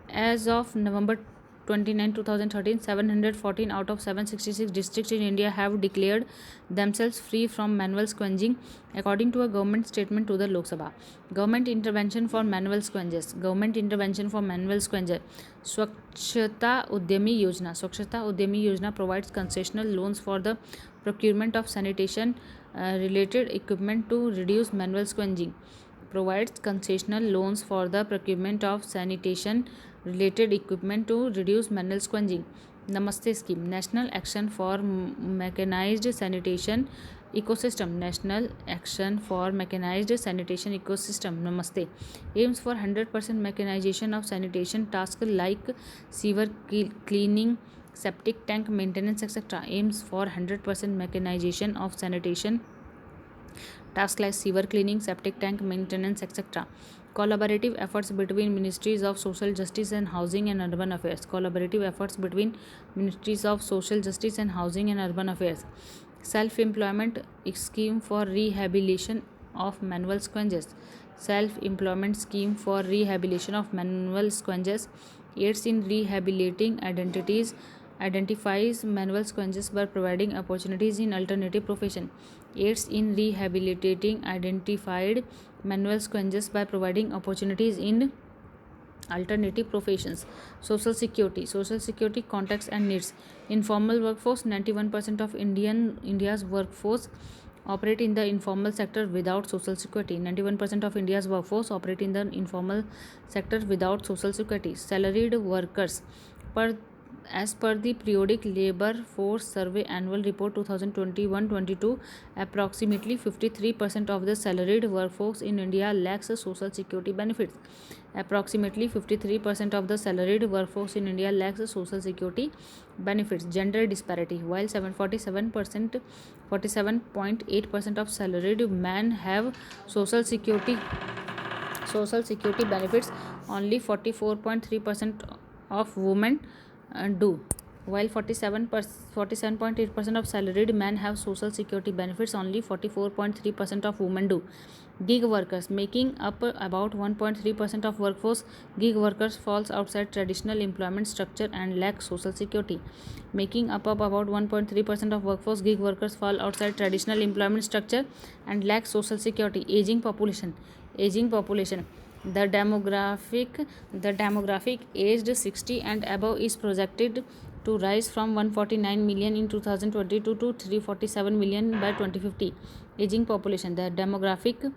As of November 29, 2013, 714 out of 766 districts in India have declared themselves free from manual scavenging, according to a government statement to the Lok Sabha. Government intervention for manual scavengers. Swachhta Udyami Yojana provides concessional loans for the procurement of sanitation related equipment to reduce manual scavenging. Namaste Scheme. National Action for Mechanized Sanitation Ecosystem. Namaste. Aims for 100% mechanization of sanitation tasks like sewer cleaning, septic tank maintenance, etc. Aims for 100% mechanization of sanitation tasks like sewer cleaning, septic tank maintenance, etc. Collaborative efforts between Ministries of Social Justice and Housing and Urban Affairs. Self-employment scheme for rehabilitation of manual scavengers. Aids in rehabilitating identifies manual scavengers by providing opportunities in alternative profession. Aids in rehabilitating identified manual scavengers by providing opportunities in alternative professions. Social security contacts and needs. Informal workforce. 91% of India's workforce operate in the informal sector without social security. 91% of India's workforce operate in the informal sector without social security. Salaried workers. Per As per the Periodic Labor Force Survey Annual Report 2021-22, approximately 53% of the salaried workforce in India lacks social security benefits. Approximately 53% of the salaried workforce in India lacks social security benefits. Gender disparity. While 47.8% of salaried men have social security benefits, only 44.3% of women do. While 47.8% of salaried men have social security benefits, only 44.3% of women do. Gig workers, making up about 1.3% of workforce. Gig workers falls outside traditional employment structure and lack social security. Making up about 1.3% of workforce, gig workers fall outside traditional employment structure and lack social security. Aging population. The demographic aged 60 and above is projected to rise from 149 million in 2022 to 347 million by 2050. Aging population. The demographic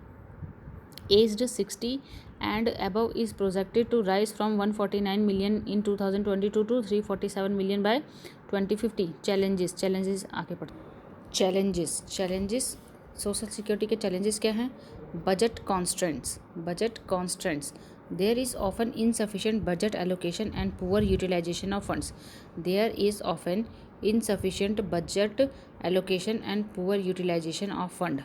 aged 60 and above is projected to rise from 149 million in 2022 to 347 million by 2050. Challenges आगे पढ़ते हैं. Challenges social security के challenges क्या हैं? Budget constraints. There is often insufficient budget allocation and poor utilization of funds. There is often insufficient budget allocation and poor utilization of fund.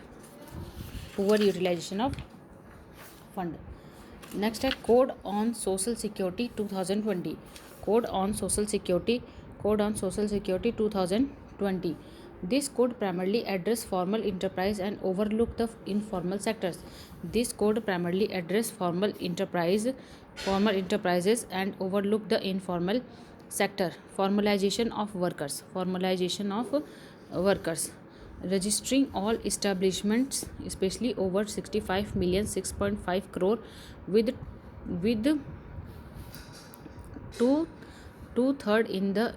Next है Code on Social Security 2020. Code on Social Security 2020. This code primarily address formal enterprise and overlook the informal sectors. This code primarily address formal enterprises and overlook the informal sector. Formalization of workers. Registering all establishments, especially over 65 million 6.5 crore with two-third in the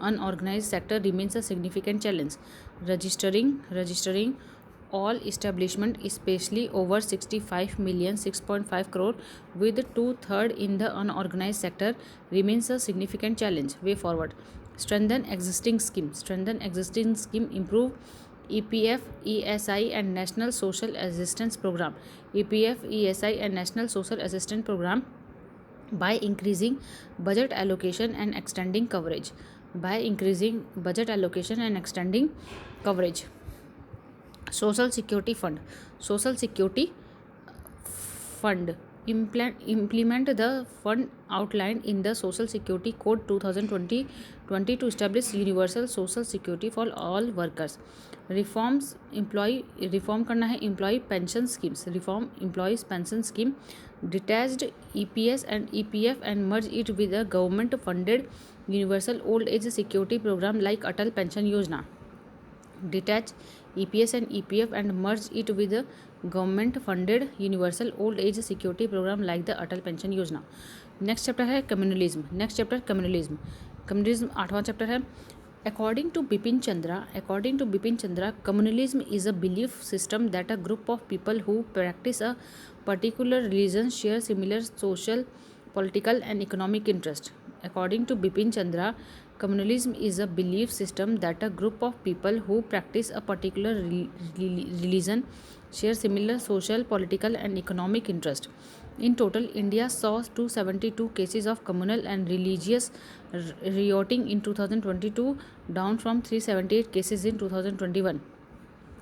unorganized sector remains a significant challenge. Registering all establishment, especially over 65 million 6.5 crore with two-third in the unorganized sector remains a significant challenge. Way forward. Strengthen existing scheme. Improve EPF, ESI and National Social Assistance Program. EPF, ESI and National Social Assistance Program by increasing budget allocation and extending coverage. Social Security Fund. Implement the fund outlined in the Social Security Code 2020 to establish universal social security for all workers. Reform करना है employee pension schemes. Reform employees pension scheme. Detached EPS and EPF and merge it with a government funded universal old age security program like Atal Pension Yojana. Detach EPS and EPF and merge it with a government funded universal old age security program like the Atal Pension Yojana. Next chapter है communalism. Communalism 8वां chapter है. According to Bipin Chandra, communalism is a belief system that a group of people who practice a particular religion share similar social, political and economic interest. According to Bipin Chandra, communalism is a belief system that a group of people who practice a particular religion share similar social, political and economic interest. In total, India saw 272 cases of communal and religious rioting in 2022, down from 378 cases in 2021.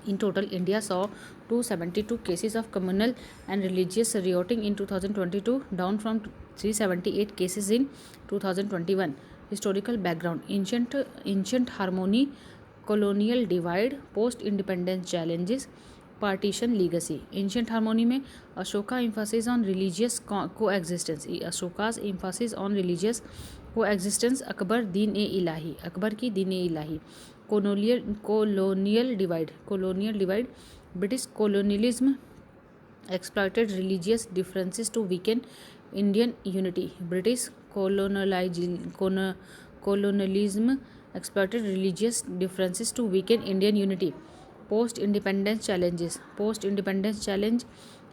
In total, India saw 272 cases of communal and religious rioting in 2022, down from 378 cases in 2021. Historical background. Ancient harmony, colonial divide, post-independence challenges, partition legacy. Ancient harmony में Ashoka emphasis on religious coexistence. Ashoka's emphasis on religious coexistence. Akbar की दीन ए इलाही. Colonial divide. British colonialism exploited religious differences to weaken Indian unity. British colonialism exploited religious differences to weaken Indian unity. Post-independence challenge.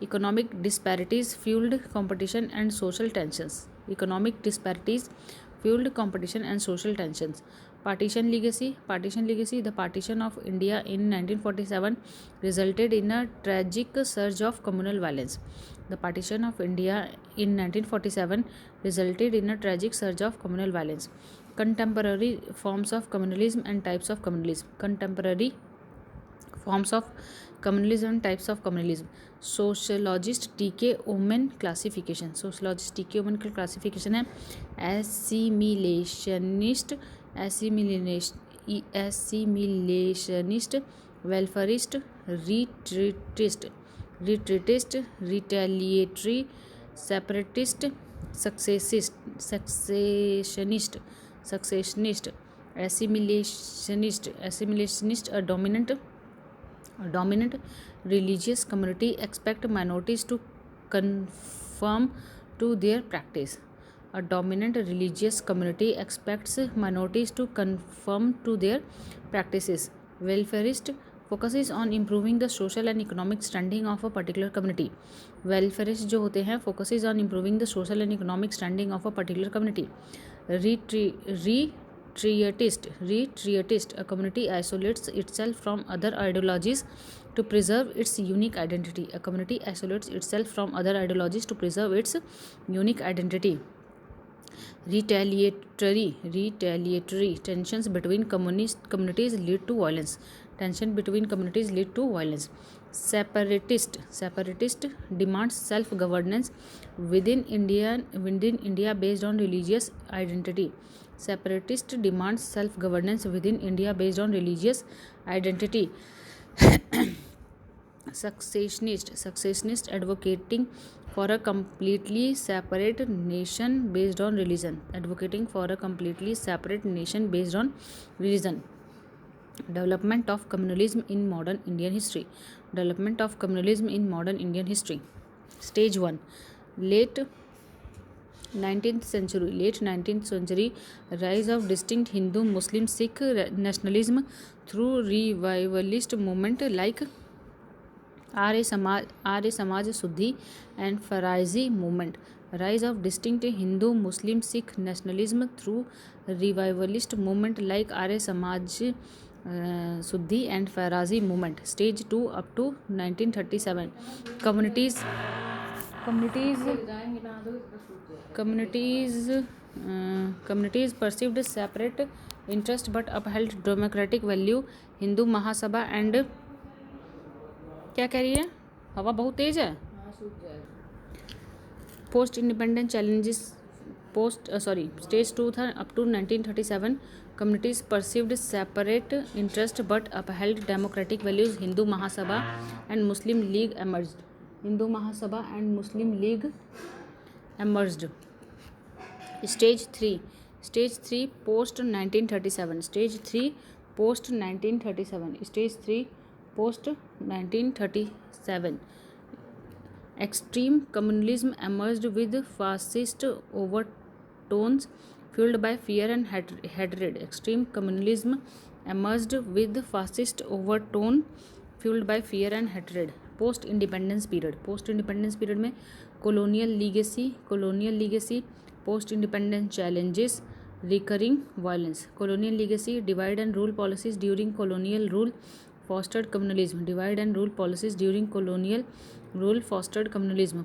Economic disparities fueled competition and social tensions. fueled competition and social tensions. Partition legacy. The partition of India in 1947 resulted in a tragic surge of communal violence. The partition of India in 1947 resulted in a tragic surge of communal violence. Contemporary forms of communalism and types of communalism. Contemporary forms of communalism and types of communalism. Sociologist T.K. Oman classification. Sociologist T.K. Oman का classification है assimilationist, welfarist, retreatist, retaliatory, separatist, successionist, assimilationist, a dominant religious community expect minorities to conform to their practice. A dominant religious community expects minorities to conform to their practices. Welfarist focuses on improving the social and economic standing of a particular community. Welfarist जो होते हैं focuses on improving the social and economic standing of a particular community. Retreatist, a community isolates itself from other ideologies to preserve its unique identity. A community isolates itself from other ideologies to preserve its unique identity. Retaliatory, tensions between communities lead to violence. Separatist demands self-governance within India based on religious identity. Separatist demands self-governance within India based on religious identity. Successionist advocating for a completely separate nation based on religion. Development of communalism in modern Indian history. Stage 1. Late 19th century, rise of distinct Hindu, Muslim, Sikh nationalism through revivalist movement like Arya Samaj Suddhi and Farazi movement. Rise of distinct Hindu, Muslim, Sikh nationalism through revivalist movement like Arya Samaj Suddhi and Farazi movement. Stage 2 up to 1937. Communities perceived separate interest but upheld democratic value. Hindu Mahasabha and क्या कह रही है? हवा बहुत तेज है. Post independent challenges stage 2 था up to 1937. Communities perceived separate interest but upheld democratic values. Hindu Mahasabha and Muslim League emerged. Stage 3 post 1937. Extreme communalism emerged with fascist overtones fueled by fear and hatred. Post independence period में colonial legacy, post independence challenges, recurring violence. Colonial legacy, divide and rule policies during colonial rule fostered communalism.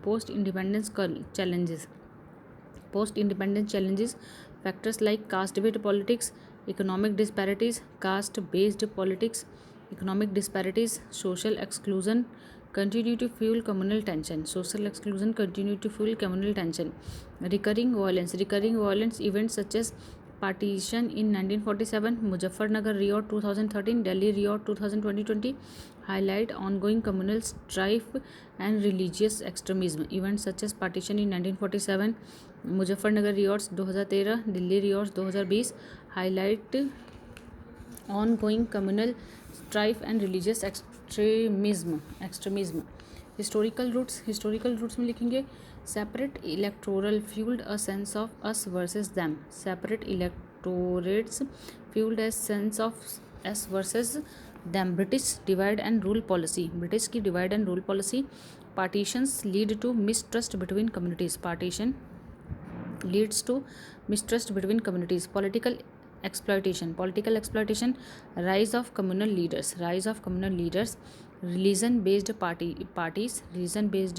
Post independence challenges, factors like caste-based politics, economic disparities, social exclusion continue to fuel communal tension. Recurring violence events such as partition in 1947, Muzaffarnagar riot 2013, Delhi riot 2020 highlight ongoing communal strife and religious extremism. Events such as partition in 1947, Muzaffarnagar riots 2013, Delhi riots 2020 highlight ongoing communal strife and religious extremism. Historical roots में लिखेंगे separate electoral fueled a sense of us versus them. Separate electorates fueled a sense of us versus them. British divide and rule policy. Partitions lead to mistrust between communities. leads to mistrust between communities. Political exploitation, rise of communal leaders, religion based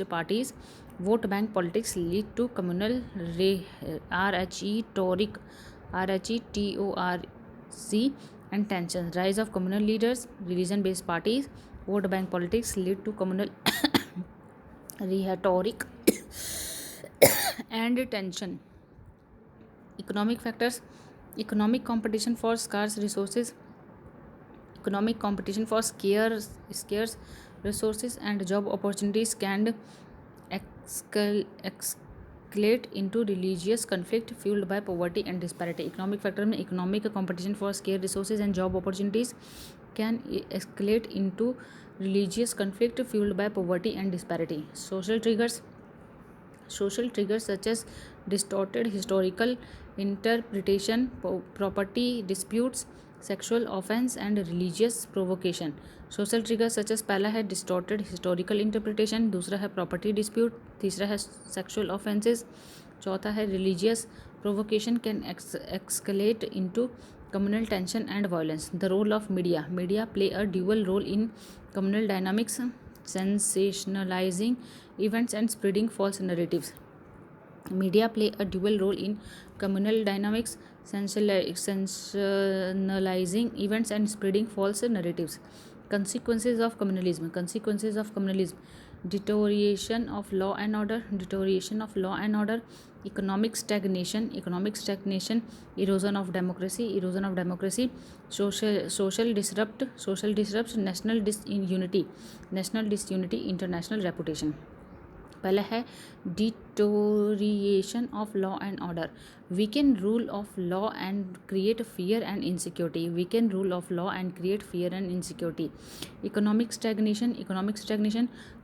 parties, vote bank politics lead to communal rhetoric and tensions. Rise of communal leaders, religion based parties, vote bank politics lead to communal rhetoric and tension. Economic factors, economic competition for scarce resources, scarce resources and job opportunities can escalate into religious conflict fueled by poverty and disparity. Economic factor में economic competition for scarce resources and job opportunities can escalate into religious conflict fueled by poverty and disparity. Social triggers such as distorted historical interpretation, property disputes, sexual offense and religious provocation. Social trigger such as पहला है distorted historical interpretation, दूसरा है property dispute, तीसरा है sexual offences, चौथा है religious provocation can escalate into communal tension and violence. The role of media play a dual role in communal dynamics, sensationalizing events and spreading false narratives. Media play a dual role in communal dynamics, sensationalizing events and spreading false narratives. Consequences of communalism, deterioration of law and order, economic stagnation, erosion of democracy, social disrupts, national disunity, international reputation. पहला है deterioration of law and order, weakened rule of law and create fear and insecurity, economic stagnation,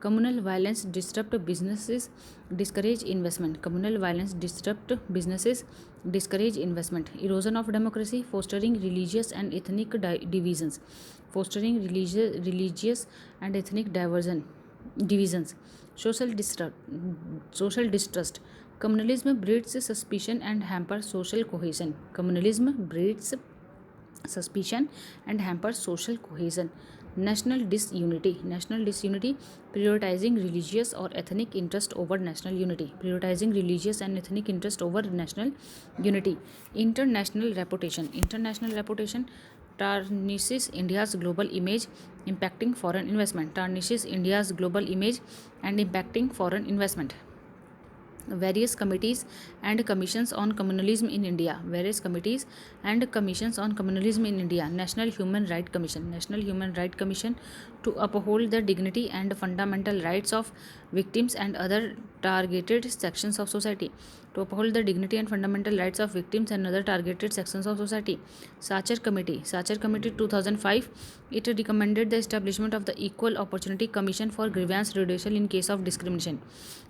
communal violence disturb businesses, discourage investment, erosion of democracy, fostering religious and ethnic divisions, social distrust. Communalism breeds suspicion and hampers social cohesion. National disunity, prioritizing religious or ethnic interest over national unity. International reputation tarnishes India's global image, impacting foreign investment. Various committees and commissions on communalism in India. National Human Rights Commission to uphold the dignity and fundamental rights of victims and other targeted sections of society. Sachar Committee 2005, it recommended the establishment of the Equal Opportunity Commission for grievance redressal in case of discrimination.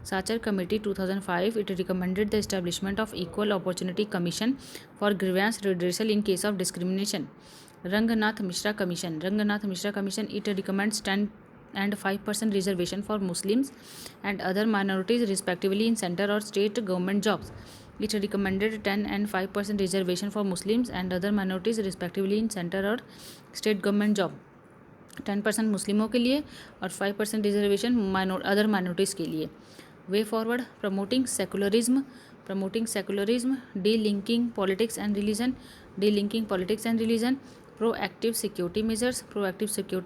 Sachar Committee 2005, it recommended the establishment of Equal Opportunity Commission for grievance redressal in case of discrimination. Ranganath Mishra Commission, it recommends 10 and 5% reservation for Muslims and other minorities respectively in center or state government jobs. It recommended 10 and 5% reservation for Muslims and other minorities respectively in center और state government job. 10% मुस्लिमों के लिए और 5% reservation other minorities के लिए. Way forward, promoting secularism, delinking politics and religion, proactive security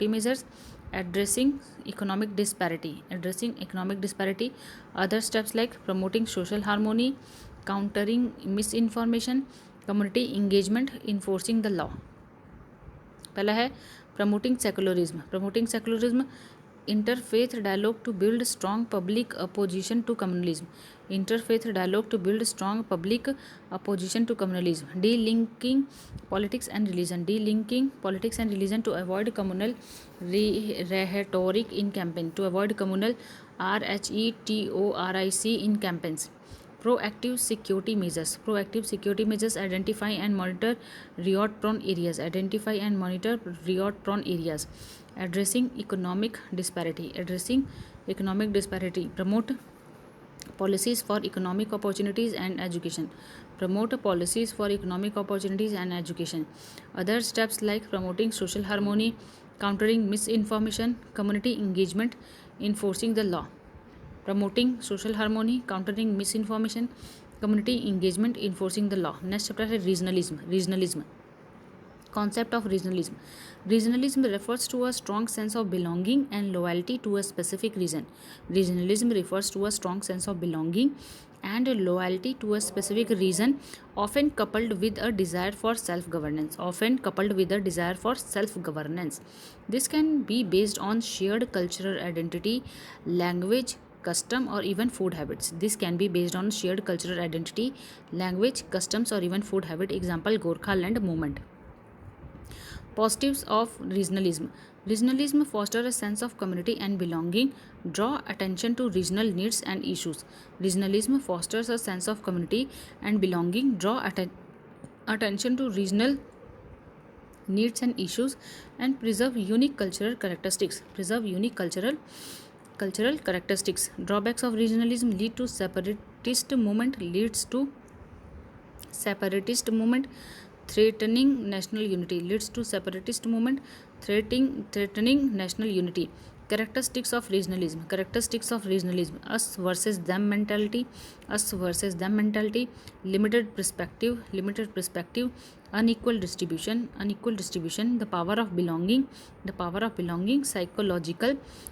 measures, addressing economic disparity, other steps like promoting social harmony, countering misinformation, community engagement, enforcing the law. पहला है promoting secularism, interfaith dialogue to build strong public opposition to communalism, delinking politics and religion to avoid communal rhetoric in campaign, rhetoric in campaigns. Proactive security measures, identify and monitor riot prone areas, addressing economic disparity, promote Policies for economic opportunities and education. Promote policies for economic opportunities and education. Other steps like promoting social harmony, countering misinformation, community engagement, enforcing the law. Promoting social harmony, countering misinformation, community engagement, enforcing the law. Next chapter है regionalism. Concept of regionalism. Regionalism refers to a strong sense of belonging and loyalty to a specific region. Regionalism refers to a strong sense of belonging and loyalty to a specific region, often coupled with a desire for self-governance. This can be based on shared cultural identity, language, custom, or even food habits. Example, Gorkhaland movement. Positives of regionalism. Regionalism fosters a sense of community and belonging, draw attention to regional needs and issues. Regionalism fosters a sense of community and belonging, draw attention to regional needs and issues, and preserve unique cultural characteristics. Drawbacks of regionalism lead to separatist movement, threatening national unity. Characteristics of regionalism. Us versus them mentality. Limited perspective. Unequal distribution. The power of belonging.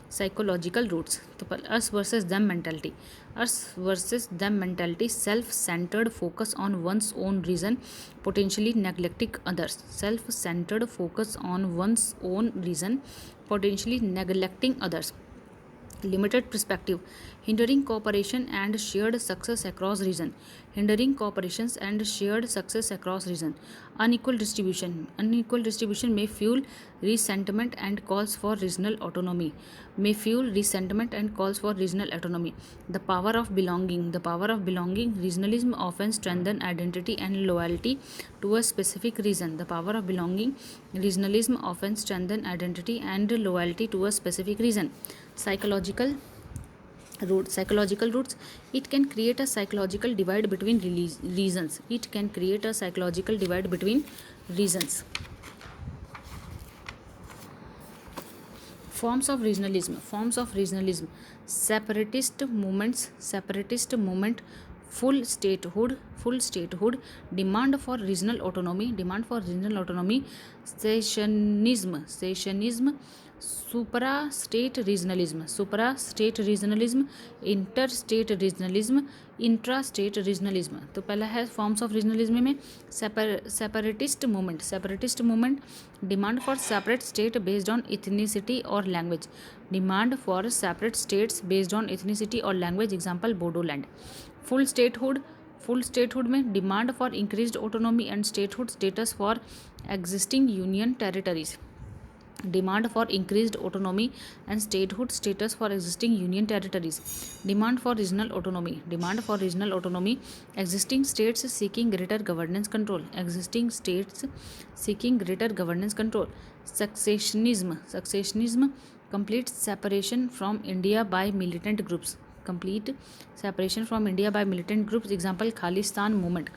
Psychological roots. Us versus them mentality. Self-centered focus on one's own reason, potentially neglecting others. Limited perspective, hindering cooperation and shared success across region. Unequal distribution may fuel resentment and calls for regional autonomy. The power of belonging. Regionalism often strengthens identity and loyalty to a specific region. Psychological roots. It can create a psychological divide between regions. Forms of regionalism. Separatist movement, full statehood, demand for regional autonomy, secessionism, supra-state regionalism, interstate regionalism, intrastate regionalism. तो पहला है forms of regionalism में separatist movement, demand for separate state based on ethnicity और language. Example Bodoland. Full statehood में demand for increased autonomy and statehood status for existing union territories. Demand for increased autonomy and statehood status for existing union territories. Demand for regional autonomy. Existing states seeking greater governance control. Successionism. Complete separation from India by militant groups. Example, Khalistan movement.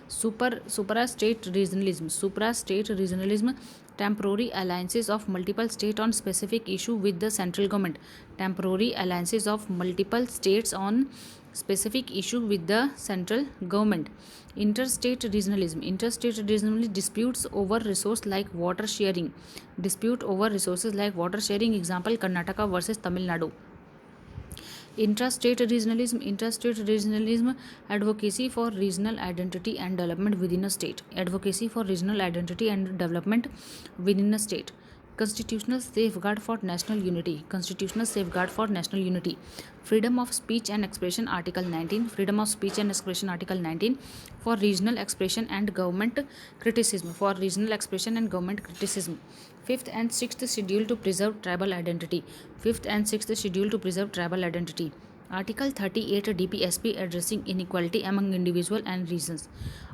Supra-state regionalism. Temporary alliances of multiple states on specific issue with the central government. Interstate regionalism. Disputes over resources like water sharing. Example, Karnataka versus Tamil Nadu. Intrastate regionalism. Advocacy for regional identity and development within a state. Constitutional safeguard for national unity. Freedom of speech and expression, Article 19. For regional expression and government criticism. Fifth and sixth schedule to preserve tribal identity. Article 38 DPSP addressing inequality among individual and regions.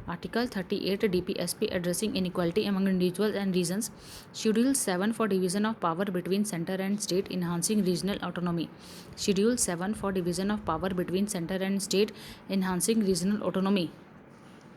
Article 38 DPSP addressing inequality among individuals and regions. Schedule 7 for division of power between center and state, enhancing regional autonomy. Schedule 7 for division of power between center and state, enhancing regional autonomy.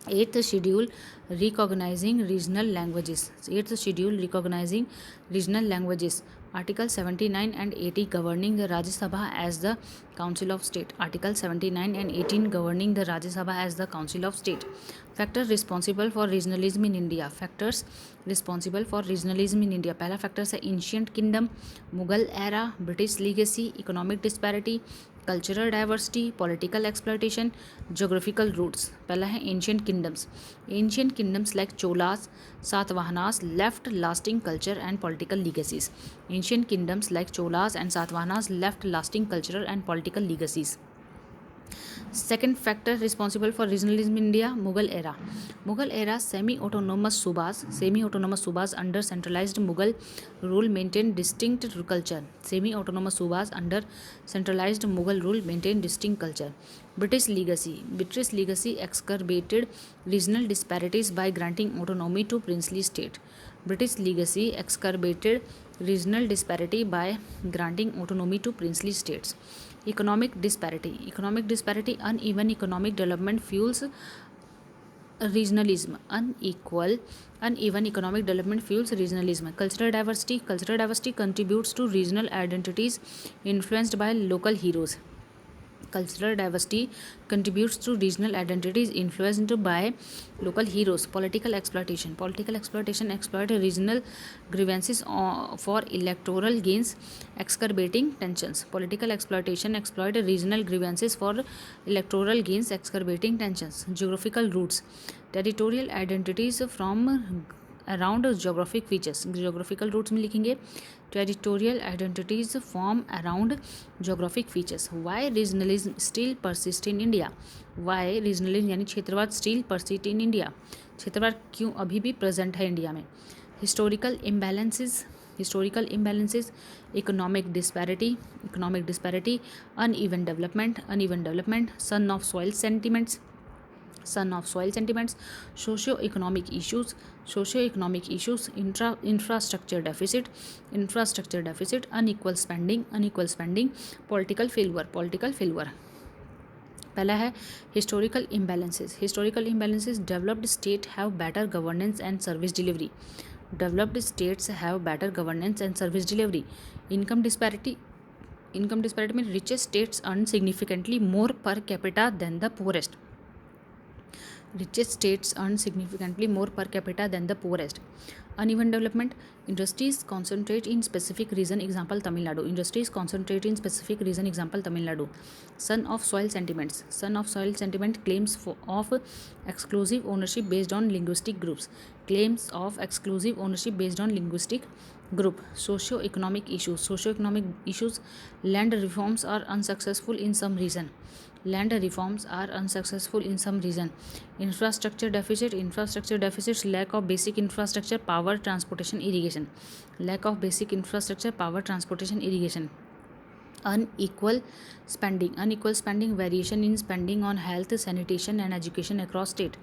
8th schedule recognizing regional languages. 8th schedule recognizing regional languages. Article 79 and 80 governing the Rajya Sabha as the Council of State. Article 79 and 18 governing the Rajya Sabha as the Council of State. Factors responsible for regionalism in India. Factors responsible for regionalism in India. पहला factors है ancient kingdom, Mughal era, British legacy, economic disparity, cultural diversity, political exploitation, geographical roots. पहला है ancient kingdoms. Ancient kingdoms like Cholas, Satavahanas left lasting culture and political legacies. Ancient kingdoms like Cholas and Satavahanas left lasting cultural and political legacies. Second factor responsible for regionalism in India, Mughal era. Mughal era semi-autonomous subas under centralized Mughal rule maintained distinct culture. Semi-autonomous subas under centralized Mughal rule maintained distinct culture. British legacy exacerbated regional disparities by granting autonomy to princely state. British legacy exacerbated regional disparity by granting autonomy to princely states. Economic disparity, uneven economic development fuels regionalism. Uneven economic development fuels regionalism. Cultural diversity contributes to regional identities influenced by local heroes. Cultural diversity contributes to regional identities influenced by local heroes. Political exploitation exploit regional grievances for electoral gains, exacerbating tensions. Political exploitation exploit regional grievances for electoral gains, exacerbating tensions. Geographical roots, territorial identities from around geographic features. Geographical roots में लिखेंगे territorial identities form around geographic features. Why regionalism still persist in India. Why regionalism यानी क्षेत्रवाद still persist in India. क्षेत्रवाद क्यों अभी भी present है India में. Historical imbalances, economic disparity, uneven development, son of soil sentiments, socio-economic issues, infrastructure deficit, unequal spending, political failure. पहला है historical imbalances. Developed state have better governance and service delivery. Income disparity में richest states earn significantly more per capita than the poorest. Richest states earn significantly more per capita than the poorest. Uneven development, industries concentrate in specific region, example Tamil Nadu. Son of soil sentiment, claims of exclusive ownership based on linguistic groups. Socio-economic issues, land reforms are unsuccessful in some region. Infrastructure deficits, lack of basic infrastructure, power, transportation, irrigation. Unequal spending, variation in spending on health, sanitation and education across state.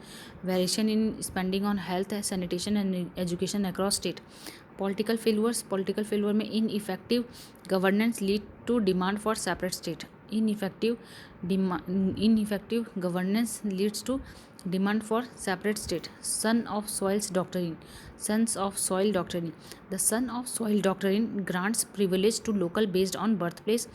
Political failure में ineffective governance lead to demand for separate state. Ineffective governance leads to demand for separate state. Sons of soil doctrine. The son of soil doctrine grants privilege to local based on birthplace,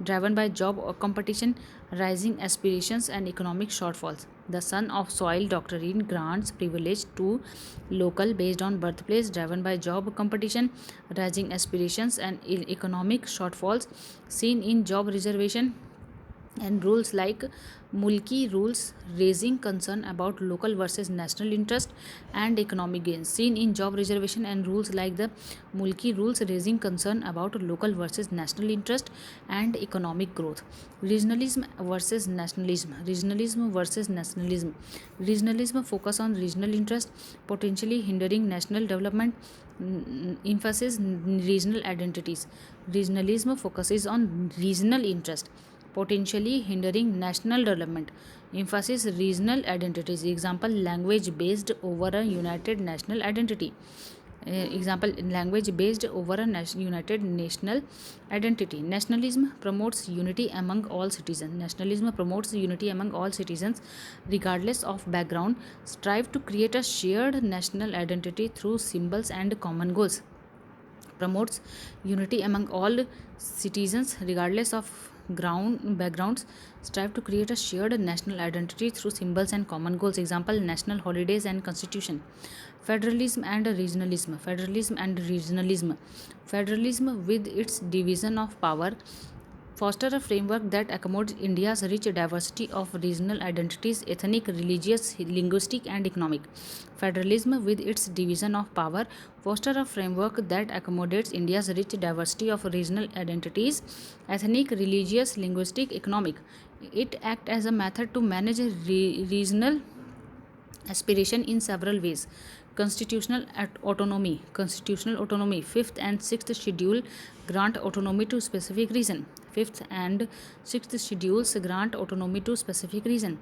driven by job or competition, rising aspirations and economic shortfalls. The son of soil doctrine grants privilege to local based on birthplace, driven by job competition, rising aspirations and economic shortfalls, seen in job reservation and rules like Mulki rules, raising concern about local versus national interest and economic gains. Seen in job reservation and rules like the Mulki rules, raising concern about local versus national interest and economic growth. Regionalism versus nationalism. Regionalism focus on regional interest, potentially hindering national development. Emphasis regional identities. Regionalism focuses on regional interest, potentially hindering national development. Emphasis regional identities. Example, language based over a united national identity. Example, language based over a united national identity. Nationalism promotes unity among all citizens. Nationalism promotes unity among all citizens regardless of background. Strive to create a shared national identity through symbols and common goals. Promotes unity among all citizens regardless of ground backgrounds. Strive to create a shared national identity through symbols and common goals. Example, national holidays and constitution. Federalism and regionalism. Federalism and regionalism. Federalism, with its division of power, foster a framework that accommodates India's rich diversity of regional identities, ethnic, religious, linguistic, and economic. Federalism, with its division of power, foster a framework that accommodates India's rich diversity of regional identities, ethnic, religious, linguistic, economic. It acts as a method to manage regional aspiration in several ways. Constitutional autonomy. Constitutional autonomy. Fifth and sixth schedule grant autonomy to specific region. Fifth and sixth schedules grant autonomy to specific region.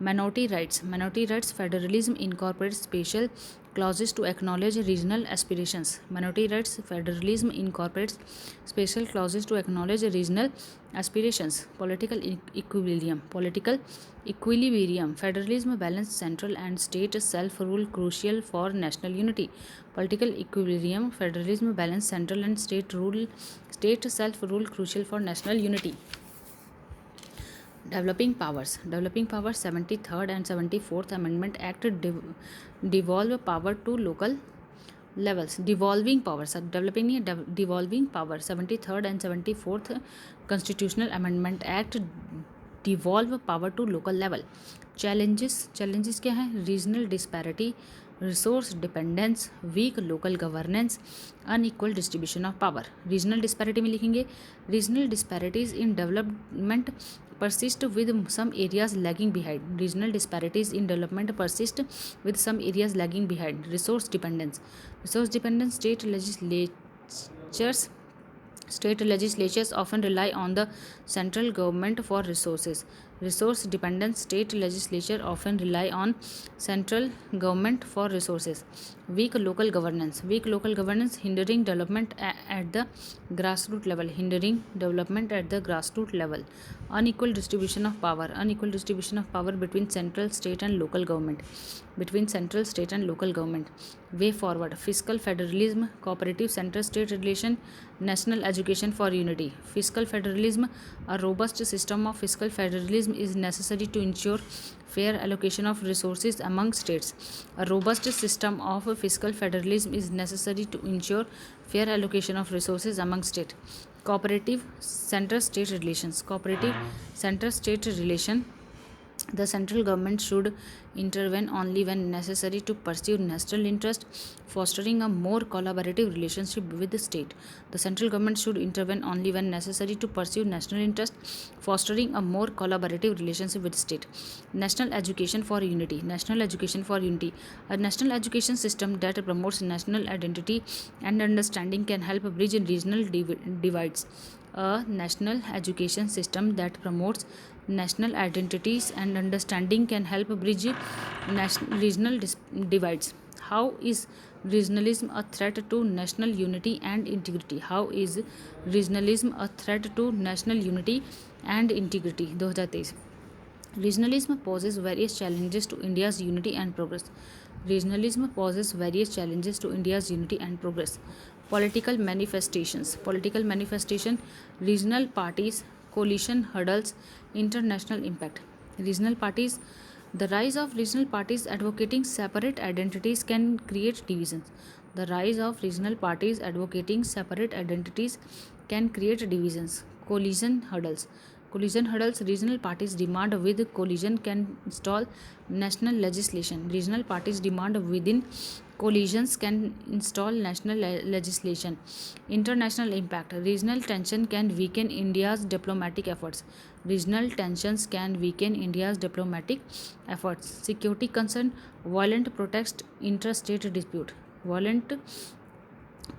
Minority rights. Minority rights. Federalism incorporates special clauses to acknowledge regional aspirations. Minority rights. Federalism incorporates special clauses to acknowledge regional aspirations. Political equilibrium. Political equilibrium. Federalism balances central and state self-rule crucial for national unity. Political equilibrium. Federalism balances central and state self-rule crucial for national unity. Developing powers. Developing powers. 73rd and 74th Amendment Act devolve power to local levels. Devolving powers. Developing devolving power. 73rd and 74th Constitutional Amendment Act devolve power to local level. Challenges. Challenges क्या है? Regional disparity, resource dependence, weak local governance, unequal distribution of power. Regional disparity में लिखेंगे regional disparities in development persist with some areas lagging behind. Regional disparities in development persist with some areas lagging behind. Resource dependence. Resource dependence. State legislatures often rely on the central government for resources. Resource dependence. State legislature often rely on central government for resources. Weak local governance. Weak local governance hindering development at the grassroots level. Hindering development at the grassroots level. Unequal distribution of power. Unequal distribution of power between central, state, and local government. Between central, state, and local government. Way forward. Fiscal federalism, cooperative center-state relation, national education for unity. Fiscal federalism. A robust system of fiscal federalism is necessary to ensure fair allocation of resources among states. A robust system of fiscal federalism is necessary to ensure fair allocation of resources among states. Cooperative center-state relations. Cooperative center-state relation. The central government should intervene only when necessary to pursue national interest, fostering a more collaborative relationship with the state. The central government should intervene only when necessary to pursue national interest, fostering a more collaborative relationship with the state. National education for unity. National education for unity. A national education system that promotes national identity and understanding can help bridge regional divides. A national education system that promotes national identities and understanding can help bridge regional divides. How is regionalism a threat to national unity and integrity? How is regionalism a threat to national unity and integrity? 2023. Regionalism poses various challenges to India's unity and progress. Regionalism poses various challenges to India's unity and progress. Political manifestations. Political manifestation. Regional parties, coalition hurdles, international impact. Regional parties. The rise of regional parties advocating separate identities can create divisions. The rise of regional parties advocating separate identities can create divisions. Coalition hurdles. Coalition hurdles. Regional parties demand with coalition can install national legislation. Regional parties demand within coalitions can install national legislation. International impact. Regional tension can weaken India's diplomatic efforts. Regional tensions can weaken India's diplomatic efforts. Security concern. Violent protest, interstate dispute. Violent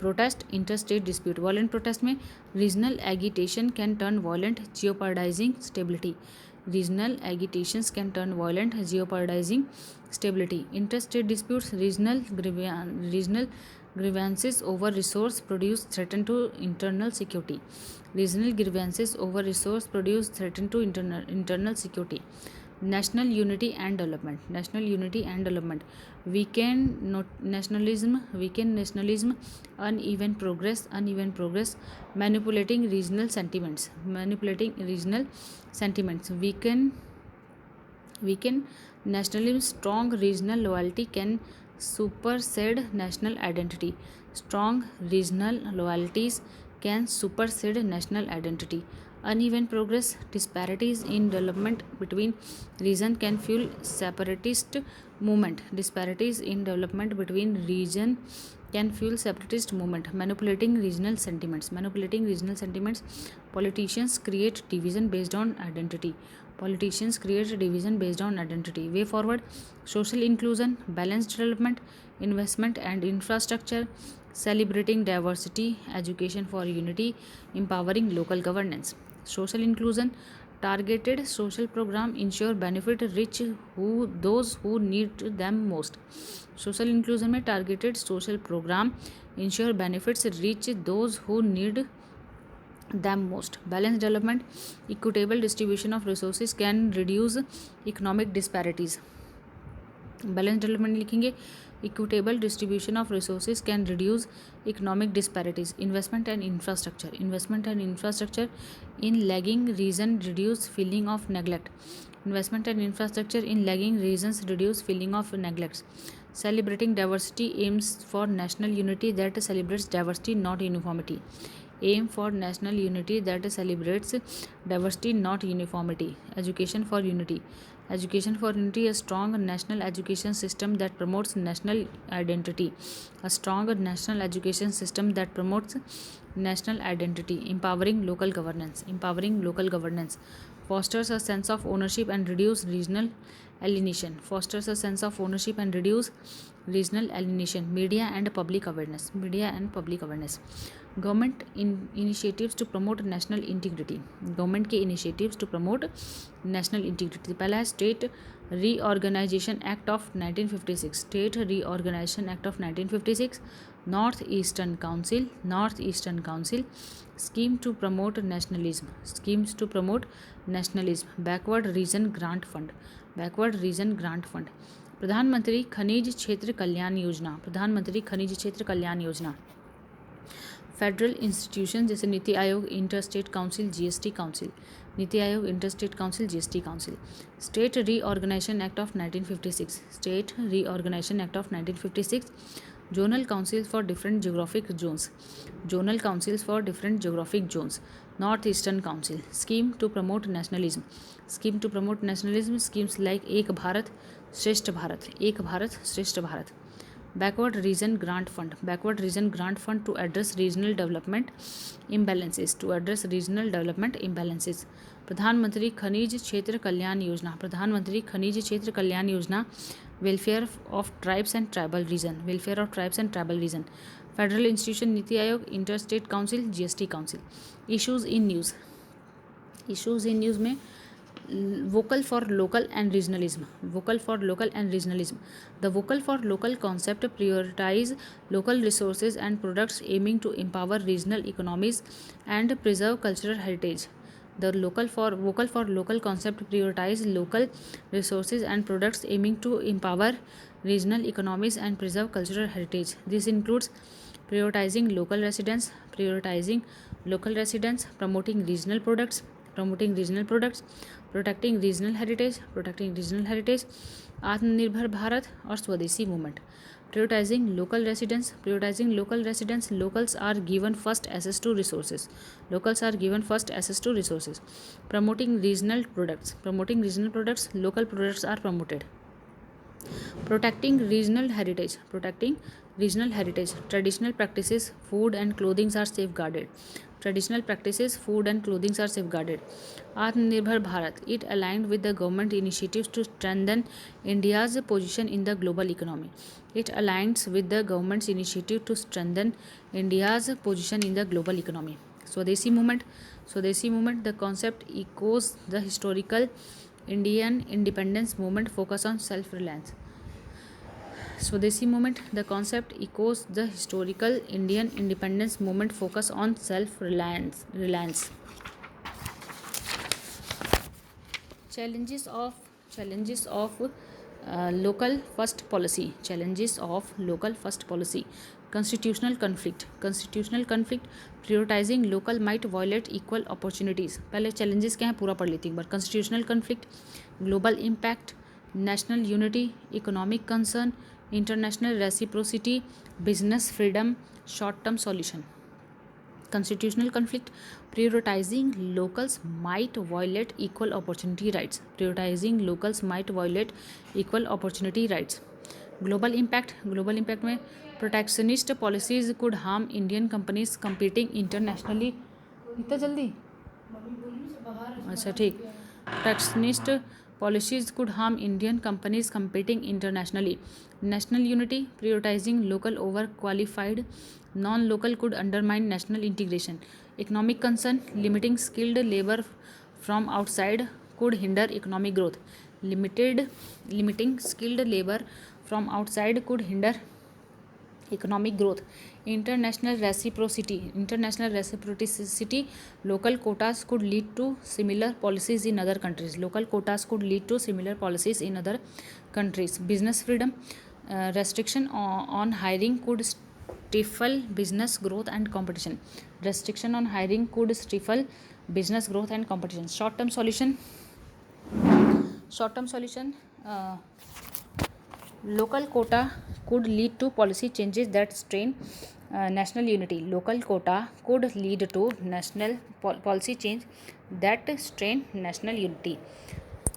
protest interstate dispute, violent protest में regional agitation can turn violent, jeopardising stability, regional agitations can turn violent, jeopardising stability, interstate disputes, regional grievances over resource produce threaten to internal security, regional grievances over resource produce threaten to internal security, national unity and development, national unity and development, weaken nationalism, uneven progress, manipulating regional sentiments, weaken nationalism, strong regional loyalty can supersede national identity, strong regional loyalties can supersede national identity, uneven progress, disparities in development between region can fuel separatist movement, disparities in development between region can fuel separatist movement, manipulating regional sentiments, politicians create division based on identity, way forward, social inclusion, balanced development, investment and infrastructure, celebrating diversity, education for unity, empowering local governance, social inclusion, targeted social program ensure benefit rich those who need them most, social inclusion में targeted social program ensure benefits reach those who need them most, balanced development, equitable distribution of resources can reduce economic disparities, balance development लिखेंगे, equitable distribution of resources can reduce economic disparities, investment and infrastructure in lagging region reduce feeling of neglect, investment and infrastructure in lagging regions reduce feeling of neglect, celebrating diversity aims for national unity that celebrates diversity not uniformity, aim for national unity that celebrates diversity not uniformity, education for unity, a strong national education system that promotes national identity, a strong national education system that promotes national identity, empowering local governance, fosters a sense of ownership and reduce regional alienation, media and public awareness, government initiatives to promote national integrity, government के initiatives to promote national integrity, पहला है state reorganisation act of 1956, state reorganisation act of 1956, north eastern council, scheme to promote nationalism, backward region grant fund, प्रधानमंत्री खनिज क्षेत्र कल्याण योजना, federal institution जैसे Niti Aayog, interstate council, GST council, state reorganisation act of 1956, zonal councils for different geographic zones, north eastern council, scheme to promote nationalism, schemes like Ek Bharat श्रेष्ठ Bharat, backward region grant fund to address regional development imbalances, प्रधानमंत्री खनिज Kshetra Kalyan Yojana, welfare of tribes and tribal region, federal institution Niti Aayog, interstate council, GST council, issues in news में vocal for local and regionalism, the vocal for local concept prioritize local resources and products aiming to empower regional economies and preserve cultural heritage, the vocal for local concept prioritize local resources and products aiming to empower regional economies and preserve cultural heritage. This includes prioritizing local residents, promoting regional products, protecting regional heritage, आत्मनिर्भर भारत और स्वदेशी movement, prioritizing local residents, locals are given first access to resources, promoting regional products, local products are promoted, protecting regional heritage, traditional practices, food and clothing are safeguarded, traditional practices, food and clothing are safeguarded. Atmanirbhar Bharat, it aligned with the government initiatives to strengthen India's position in the global economy. It aligns with the government's initiative to strengthen India's position in the global economy. Swadeshi movement, the concept echoes the historical Indian independence movement focus on self-reliance. Swadeshi movement, the concept echoes the historical Indian independence movement focus on self-reliance. Challenges of local first policy. Challenges of local first policy. Constitutional conflict. Prioritizing local might violate equal opportunities. पहले challenges क्या हैं पूरा पढ़ लेती एक बार. Constitutional conflict, global impact, national unity, economic concern, international reciprocity, business freedom, short-term solution. Constitutional conflict, prioritizing locals might violate equal opportunity rights. Global impact में protectionist policies could harm Indian companies competing internationally. इतना जल्दी अच्छा ठीक. Protectionist policies could harm Indian companies competing internationally. National unity, prioritizing local over qualified non-local could undermine national integration. Economic concern, limiting skilled labor from outside could hinder economic growth. Limiting skilled labor from outside could hinder economic growth. International reciprocity, local quotas could lead to similar policies in other countries. Business freedom, restriction on hiring could stifle business growth and competition. Short-term solution, local quota could lead to policy changes that strain national unity. Policy change that strain national unity.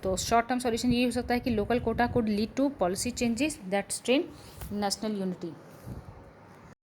तो short term solution ये हो सकता है कि local quota could lead to policy changes that strain national unity.